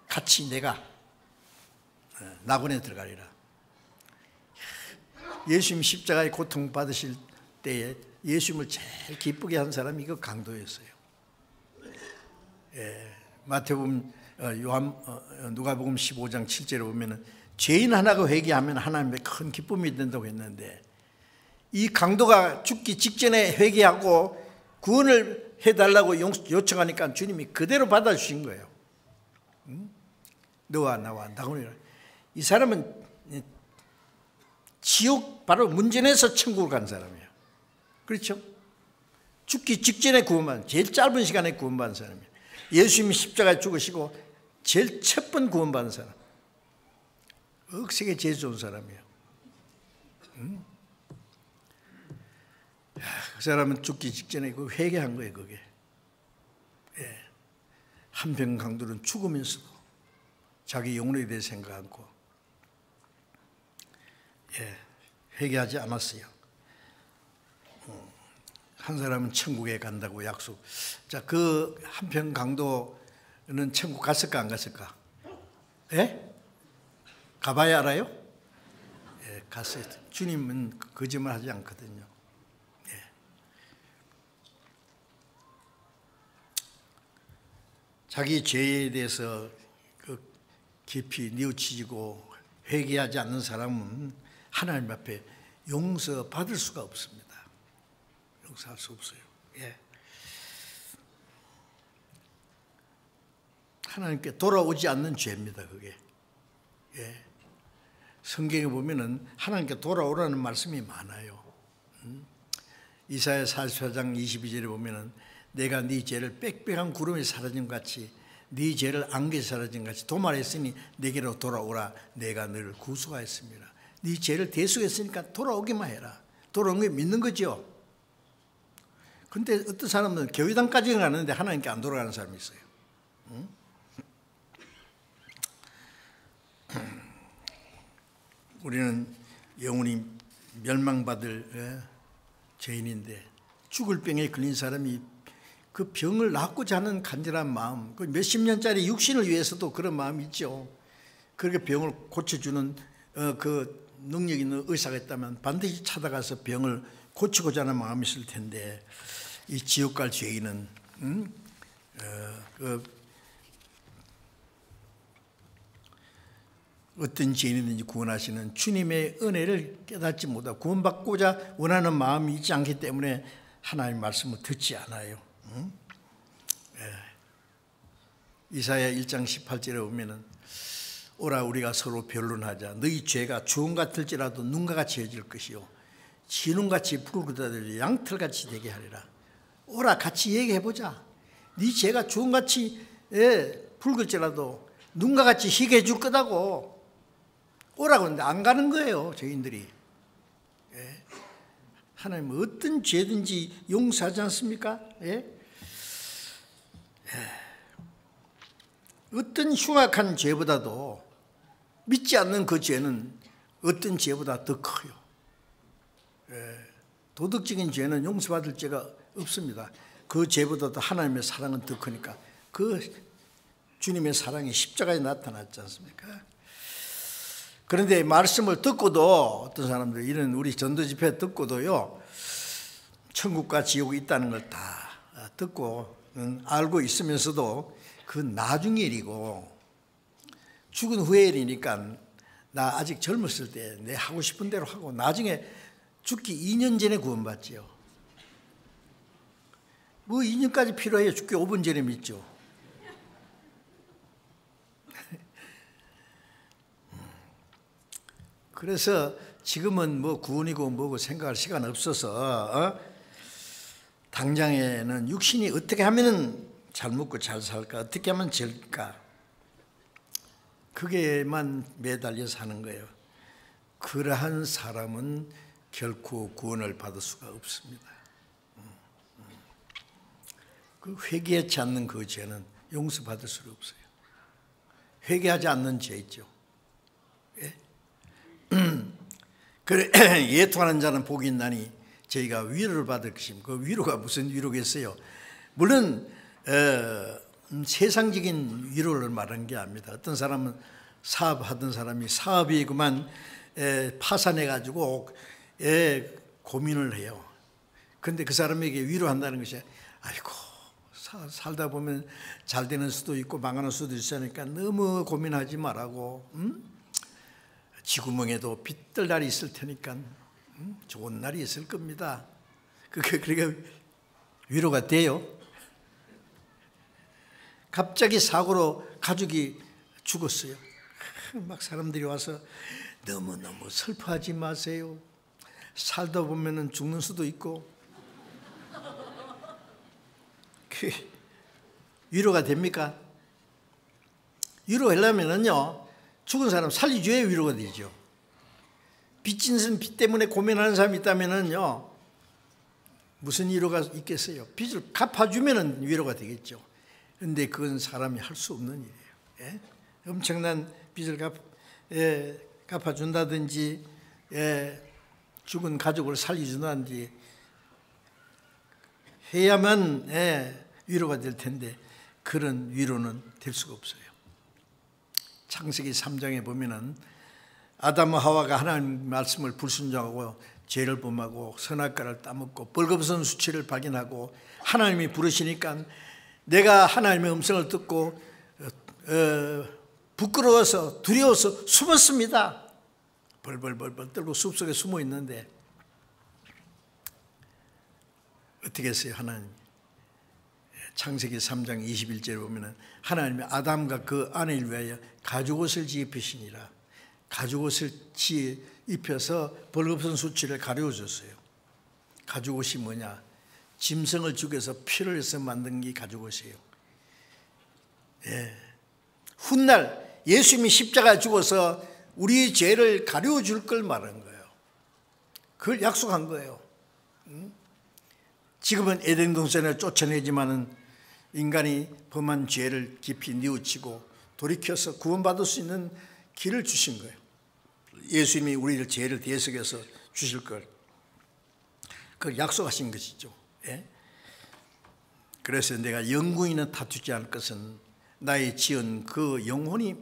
[SPEAKER 1] 같이 내가 낙원에 들어가리라. 예수님 십자가에 고통받으실 때에 예수님을 제일 기쁘게 한 사람이 그 강도였어요. 마태복음, 누가복음 15장 7절에 보면은 죄인 하나가 회개하면 하나님의 큰 기쁨이 된다고 했는데 이 강도가 죽기 직전에 회개하고 구원을 해달라고 요청하니까 주님이 그대로 받아주신 거예요. 너와 나와 낙원이라. 이 사람은 지옥 바로 문전에서 천국을 간 사람이에요. 그렇죠? 죽기 직전에 구원받은, 제일 짧은 시간에 구원받은 사람이에요. 예수님이 십자가에 죽으시고 제일 첫 번 구원받은 사람. 억세게 제일 좋은 사람이에요. 그 사람은 죽기 직전에 그 회개한 거예요. 그게 한편 강도는 죽으면서도 자기 영혼에 대해 생각 않고 회개하지 않았어요. 한 사람은 천국에 간다고 약속. 자, 그 한편 강도는 천국 갔을까 안 갔을까? 가봐야 알아요? 갔어요. 주님은 거짓말 하지 않거든요. 자기 죄에 대해서 깊이 뉘우치고 회개하지 않는 사람은 하나님 앞에 용서받을 수가 없습니다. 용서할 수 없어요. 하나님께 돌아오지 않는 죄입니다. 그게. 성경에 보면은 하나님께 돌아오라는 말씀이 많아요. 이사야 44장 22절에 보면은 내가 네 죄를 빽빽한 구름이 사라진 같이 네 죄를 안개에 사라진 같이 도말했으니 내게로 돌아오라. 내가 너를 구속하였습니다. 네 죄를 대속했으니까 돌아오기만 해라. 돌아온 게 믿는 거죠. 근데 어떤 사람은 교회당까지는 가는데 하나님께 안 돌아가는 사람이 있어요. 응? 우리는 영원히 멸망받을 죄인인데 죽을 병에 걸린 사람이 그 병을 낫고자 하는 간절한 마음, 그 몇십 년짜리 육신을 위해서도 그런 마음이 있죠. 그렇게 병을 고쳐주는 그 능력 있는 의사가 있다면 반드시 찾아가서 병을 고치고자 하는 마음이 있을 텐데, 이 지옥 갈 죄인은 어떤 죄인이든지 구원하시는 주님의 은혜를 깨닫지 못하고 구원받고자 원하는 마음이 있지 않기 때문에 하나님의 말씀을 듣지 않아요. 이사야 1장 18절에 보면은 오라 우리가 서로 변론하자. 너희 죄가 주홍 같을지라도 눈과 같이 해질 것이요 진홍같이 붉으다들이 양털같이 되게 하리라. 오라 같이 얘기해보자. 네 죄가 주홍같이 붉을지라도 눈과 같이 희게 해줄 거다고. 오라고 하는데 안 가는 거예요, 죄인들이. 하나님은 어떤 죄든지 용서하지 않습니까? 어떤 흉악한 죄보다도 믿지 않는 그 죄는 어떤 죄보다 더 커요. 도덕적인 죄는 용서받을 죄가 없습니다. 그 죄보다도 하나님의 사랑은 더 크니까 그 주님의 사랑이 십자가에 나타났지 않습니까? 그런데 말씀을 듣고도 어떤 사람들 이런 우리 전도 집회 듣고도요, 천국과 지옥이 있다는 걸 다 듣고 알고 있으면서도 그 나중 일이고 죽은 후의 일이니까 나 아직 젊었을 때 내 하고 싶은 대로 하고 나중에 죽기 2년 전에 구원받지요. 뭐 2년까지 필요해요. 죽기 5분 전에 믿죠. 그래서 지금은 뭐 구원이고 뭐고 생각할 시간 없어서 당장에는 육신이 어떻게 하면 잘 먹고 잘 살까, 어떻게 하면 될까, 그게만 매달려 사는 거예요. 그러한 사람은 결코 구원을 받을 수가 없습니다. 그 회개하지 않는 그 죄는 용서받을 수가 없어요. 회개하지 않는 죄 있죠. 그래, 예통하는 자는 복이 있나니 저희가 위로를 받을 것입니다. 그 위로가 무슨 위로겠어요? 물론 세상적인 위로를 말하는 게 아닙니다. 어떤 사람은 사업하던 사람이 사업이 그만 파산해가지고 고민을 해요. 그런데 그 사람에게 위로한다는 것이 아이고 살다 보면 잘 되는 수도 있고 망하는 수도 있으니까 너무 고민하지 말라고, 지구멍에도 빛들 날이 있을 테니까 좋은 날이 있을 겁니다. 그러니까 위로가 돼요. 갑자기 사고로 가족이 죽었어요. 막 사람들이 와서 너무너무 슬퍼하지 마세요. 살다 보면 죽는 수도 있고. 위로가 됩니까? 위로하려면요, 죽은 사람 살려줘야 위로가 되죠. 빚진 빚 때문에 고민하는 사람이 있다면요, 무슨 위로가 있겠어요? 빚을 갚아주면 위로가 되겠죠. 그런데 그건 사람이 할 수 없는 일이에요. 엄청난 빚을 갚아준다든지, 죽은 가족을 살려준다든지 해야만 위로가 될 텐데 그런 위로는 될 수가 없어요. 창세기 3장에 보면은 아담과 하와가 하나님 말씀을 불순종하고 죄를 범하고 선악과를 따먹고 벌거벗은 수치를 발견하고 하나님이 부르시니까 내가 하나님의 음성을 듣고 부끄러워서 두려워서 숨었습니다. 벌벌벌벌 떨고 숲속에 숨어 있는데 어떻게 했어요? 하나님 창세기 3장 21절에 보면 하나님이 아담과 그 아내를 위하여 가죽옷을 입히시니라. 가죽옷을 입혀서 벌거벗은 수치를 가려줬어요. 가죽옷이 뭐냐? 짐승을 죽여서 피를 내서 만든 게 가죽옷이에요. 훗날 예수님이 십자가에 죽어서 우리 죄를 가려줄 걸 말한 거예요. 그걸 약속한 거예요. 지금은 에덴 동산에 쫓아내지만은 인간이 범한 죄를 깊이 뉘우치고 돌이켜서 구원받을 수 있는 길을 주신 거예요. 예수님이 우리를 죄를 대속해서 주실 걸 그걸 약속하신 것이죠. 예? 그래서 내가 영구히는 다투지 않을 것은 나의 지은 그 영혼이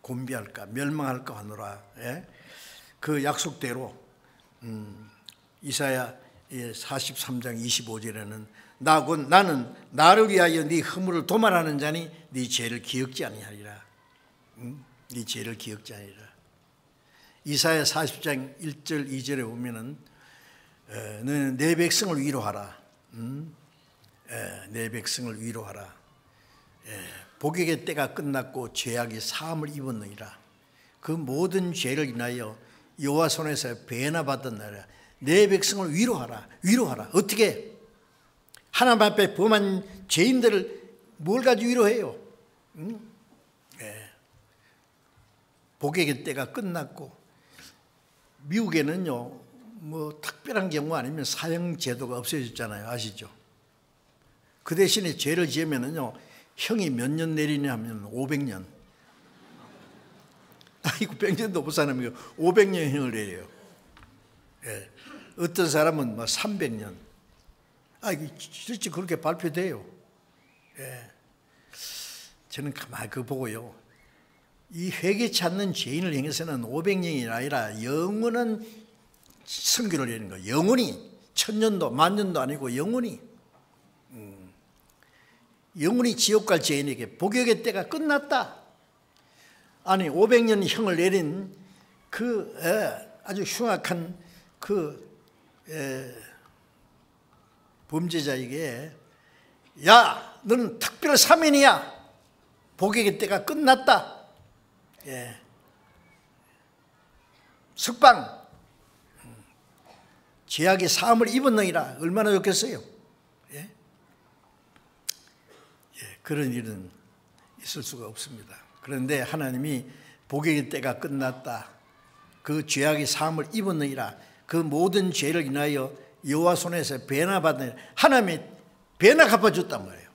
[SPEAKER 1] 곤비할까 멸망할까 하노라. 예? 그 약속대로 이사야 43장 25절에는 나는 나를 위하여 네 허물을 도말하는 자니 네 죄를 기억지 아니하리라. 네 죄를 기억지 아니하리라. 이사야 40장 1절 2절에 보면은 너는 내 백성을 위로하라. 내 백성을 위로하라. 복역의 때가 끝났고 죄악이 사함을 입었느니라. 그 모든 죄를 인하여 여호와 손에서 배나 받던 나라. 내 백성을 위로하라. 위로하라. 어떻게? 하나님 앞에 범한 죄인들을 뭘 가지고 위로해요? 복역의 때가 끝났고 미국에는요 뭐 특별한 경우 아니면 사형 제도가 없어졌잖아요. 아시죠? 그 대신에 죄를 지으면은요 형이 몇 년 내리냐 하면 500년. 아이고 100년도 못 사는 500년 형을 내려요. 예. 어떤 사람은 뭐 300년. 이게 실제 그렇게 발표돼요. 예. 저는 가만히 그거 보고요. 이 회개치 않는 죄인을 향해서는 500년이 아니라 영원한 선교를 내는 거예요. 영원히 1000년도 만년도 아니고 영원히 영원히 지옥 갈 죄인에게 복역의 때가 끝났다. 아니 500년 형을 내린 그 아주 흉악한 그 범죄자에게 야 너는 특별 사면이야. 복역의 때가 끝났다. 석방 죄악의 사함을 입었느니라. 얼마나 좋겠어요. 그런 일은 있을 수가 없습니다. 그런데 하나님이 복역의 때가 끝났다. 그 죄악의 사함을 입었느니라. 그 모든 죄를 인하여 여호와 손에서 배나 받는 하나님이 배나 갚아줬단 말이에요.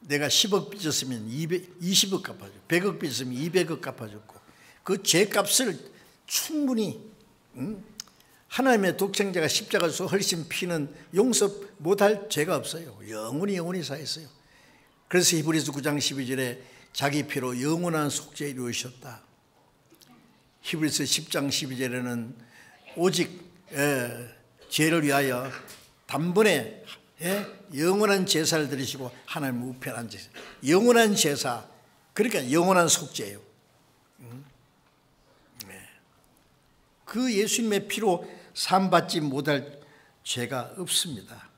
[SPEAKER 1] 내가 10억 빚었으면 20억 갚아줬고 100억 빚었으면 200억 갚아줬고 그 죄값을 충분히 하나님의 독생자가 십자가에서 흘리신 피는 용서 못할 죄가 없어요. 영원히 사했어요. 그래서 히브리서 9장 12절에 자기 피로 영원한 속죄를 이루셨다. 히브리서 10장 12절에는 오직 죄를 위하여 단번에 영원한 제사를 드리시고 하나님 우편한 제사, 영원한 제사, 그러니까 영원한 속죄예요. 그 예수님의 피로 사함받지 못할 죄가 없습니다.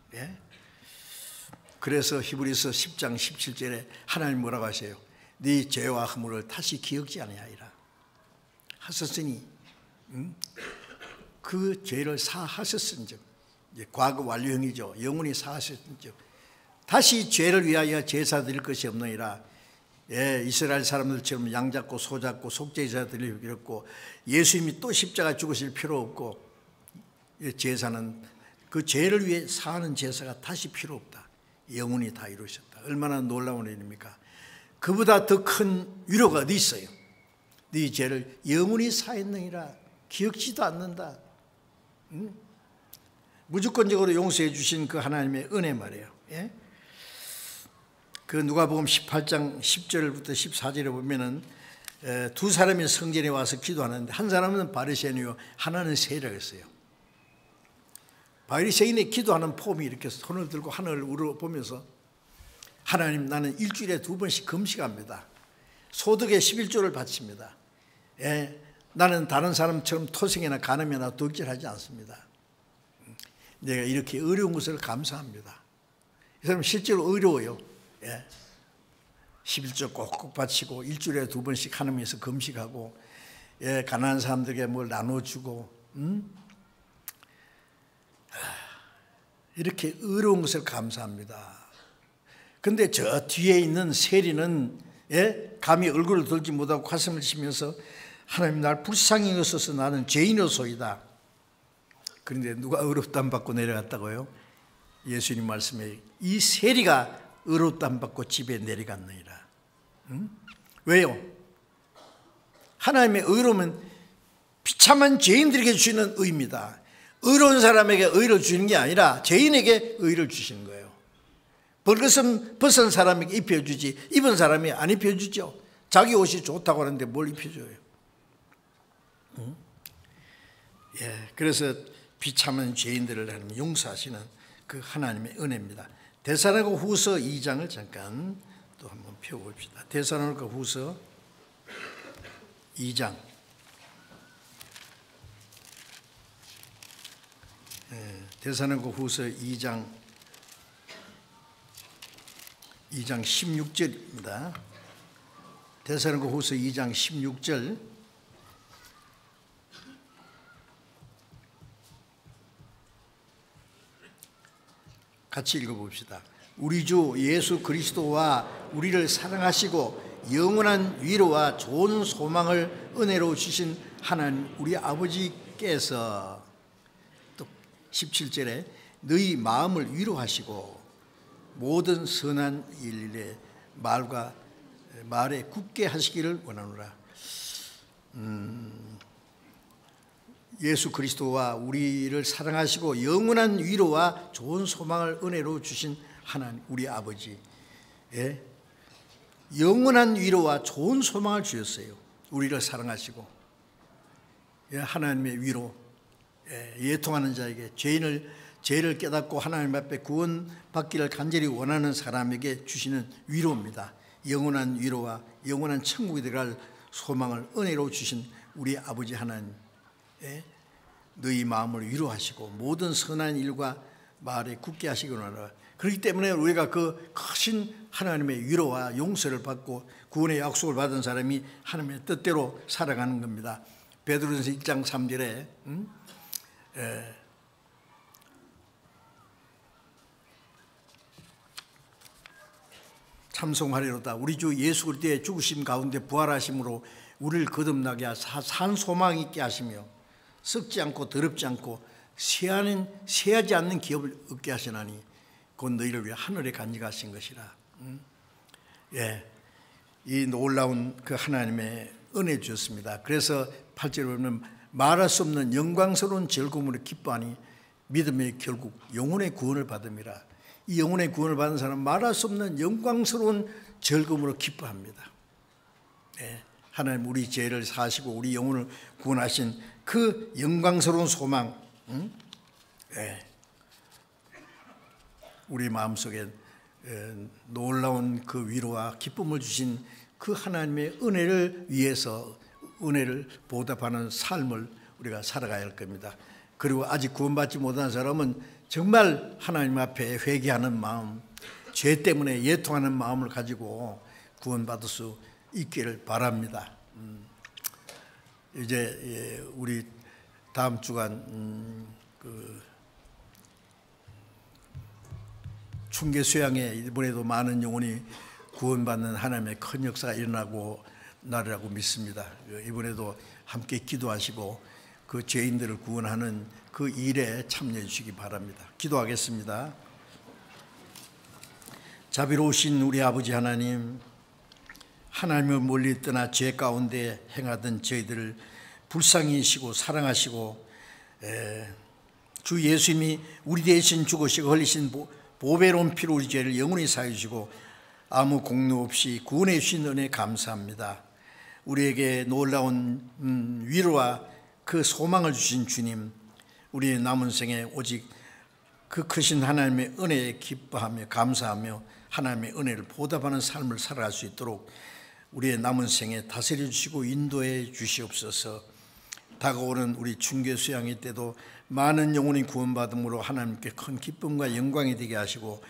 [SPEAKER 1] 그래서 히브리서 10장 17절에 하나님 뭐라고 하세요? 네 죄와 허물을 다시 기억지 아니하리라 하셨으니 그 죄를 사하셨은즉 과거 완료형이죠. 영원히 사하셨은즉 다시 죄를 위하여 제사 드릴 것이 없느니라. 이스라엘 사람들처럼 양 잡고 소 잡고 속죄제사 드릴 필요 없고 예수님이 또 십자가 죽으실 필요 없고 제사는 그 죄를 위해 사하는 제사가 다시 필요 없다. 영원히 다 이루셨다. 얼마나 놀라운 일입니까? 그보다 더 큰 위로가 어디 있어요? 네 죄를 영원히 사했느니라. 기억지도 않는다. 무조건적으로 용서해 주신 그 하나님의 은혜 말이에요. 그 누가복음 18장 10절부터 14절에 보면은 두 사람이 성전에 와서 기도하는데 한 사람은 바리새인이요 하나는 세리였어요. 바리새인이 기도하는 폼이 이렇게 손을 들고 하늘을 우러보면서 하나님 나는 일주일에 2번씩 금식합니다. 소득의 11조를 바칩니다. 나는 다른 사람처럼 토생이나 간음이나 덕질하지 않습니다. 내가 이렇게 어려운 것을 감사합니다. 이 사람 실제로 어려워요. 11조 꼭꼭 바치고 일주일에 2번씩 하나님께서 금식하고 가난한 사람들에게 뭘 나눠주고 이렇게 어려운 것을 감사합니다. 그런데 저 뒤에 있는 세리는 감히 얼굴을 들지 못하고 가슴을 치면서 하나님 날 불쌍히 여기소서 나는 죄인이로소이다. 그런데 누가 의롭다함 받고 내려갔다고요? 예수님 말씀에 이 세리가 의롭다함 받고 집에 내려갔느니라. 왜요? 하나님의 의로움은 비참한 죄인들에게 주시는 의입니다. 의로운 사람에게 의를 주시는 게 아니라 죄인에게 의를 주시는 거예요. 벌것은 벗은 사람에게 입혀주지 입은 사람이 안 입혀주죠. 자기 옷이 좋다고 하는데 뭘 입혀줘요? 그래서 비참한 죄인들을 하나님 용서하시는 그 하나님의 은혜입니다. 데살로니가 후서 2장을 잠깐 또 한번 펴봅시다. 데살로니가 후서 2장. 데살로니가 후서 2장 16절입니다. 데살로니가 후서 2장 16절. 같이 읽어봅시다. 우리 주 예수 그리스도와 우리를 사랑하시고 영원한 위로와 좋은 소망을 은혜로 주신 하나님 우리 아버지께서, 또 17절에 너희 마음을 위로하시고 모든 선한 일에 말에 굳게 하시기를 원하노라. 예수 그리스도와 우리를 사랑하시고 영원한 위로와 좋은 소망을 은혜로 주신 하나님 우리 아버지, 영원한 위로와 좋은 소망을 주셨어요. 우리를 사랑하시고 하나님의 위로, 예통하는 자에게 죄를 깨닫고 하나님 앞에 구원받기를 간절히 원하는 사람에게 주시는 위로입니다. 영원한 위로와 영원한 천국에 들어갈 소망을 은혜로 주신 우리 아버지 하나님, 너희 마음을 위로하시고 모든 선한 일과 말에 굳게 하시기 원하노라. 그렇기 때문에 우리가 그 크신 하나님의 위로와 용서를 받고 구원의 약속을 받은 사람이 하나님의 뜻대로 살아가는 겁니다. 베드로전서 1장 3절에 참송하리로다. 우리 주 예수 그리스도의 죽으심 가운데 부활하심으로 우리를 거듭나게 하사 산 소망 있게 하시며 썩지 않고 더럽지 않고 세하지 않는 기업을 얻게 하시나니 곧 너희를 위해 하늘에 간직하신 것이라. 이 놀라운 그 하나님의 은혜 주셨습니다. 그래서 8절에 보면 말할 수 없는 영광스러운 즐거움으로 기뻐하니 믿음의 결국 영혼의 구원을 받음이라. 이 영혼의 구원을 받은 사람은 말할 수 없는 영광스러운 즐거움으로 기뻐합니다. 하나님 우리 죄를 사하시고 우리 영혼을 구원하신 그 영광스러운 소망, 우리 마음속에 놀라운 그 위로와 기쁨을 주신 그 하나님의 은혜를 위해서 은혜를 보답하는 삶을 우리가 살아가야 할 겁니다. 그리고 아직 구원받지 못한 사람은 정말 하나님 앞에 회개하는 마음, 죄 때문에 예통하는 마음을 가지고 구원받을 수 있기를 바랍니다. 이제 우리 다음 주간 그 충계 수양에 이번에도 많은 영혼이 구원받는 하나님의 큰 역사가 일어나고 나리라고 믿습니다. 이번에도 함께 기도하시고 그 죄인들을 구원하는 그 일에 참여해 주시기 바랍니다. 기도하겠습니다. 자비로우신 우리 아버지 하나님, 하나님을 멀리 떠나 죄 가운데 행하던 저희들을 불쌍히 여기시고 사랑하시고 주 예수님이 우리 대신 죽으시고 흘리신 보배로운 피로 우리 죄를 영원히 사해 주시고 아무 공로 없이 구원해 주신 은혜 감사합니다. 우리에게 놀라운 위로와 그 소망을 주신 주님, 우리의 남은 생에 오직 그 크신 하나님의 은혜에 기뻐하며 감사하며 하나님의 은혜를 보답하는 삶을 살아갈 수 있도록 우리의 남은 생에 다스려 주시고 인도해 주시옵소서. 다가오는 우리 중계 수양회 때도 많은 영혼이 구원받음으로 하나님께 큰 기쁨과 영광이 되게 하시고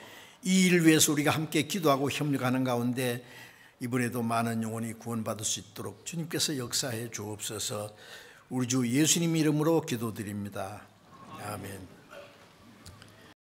[SPEAKER 1] 이 일을 위해서 우리가 함께 기도하고 협력하는 가운데 이번에도 많은 영혼이 구원받을 수 있도록 주님께서 역사해 주옵소서. 우리 주 예수님 이름으로 기도드립니다. 아멘.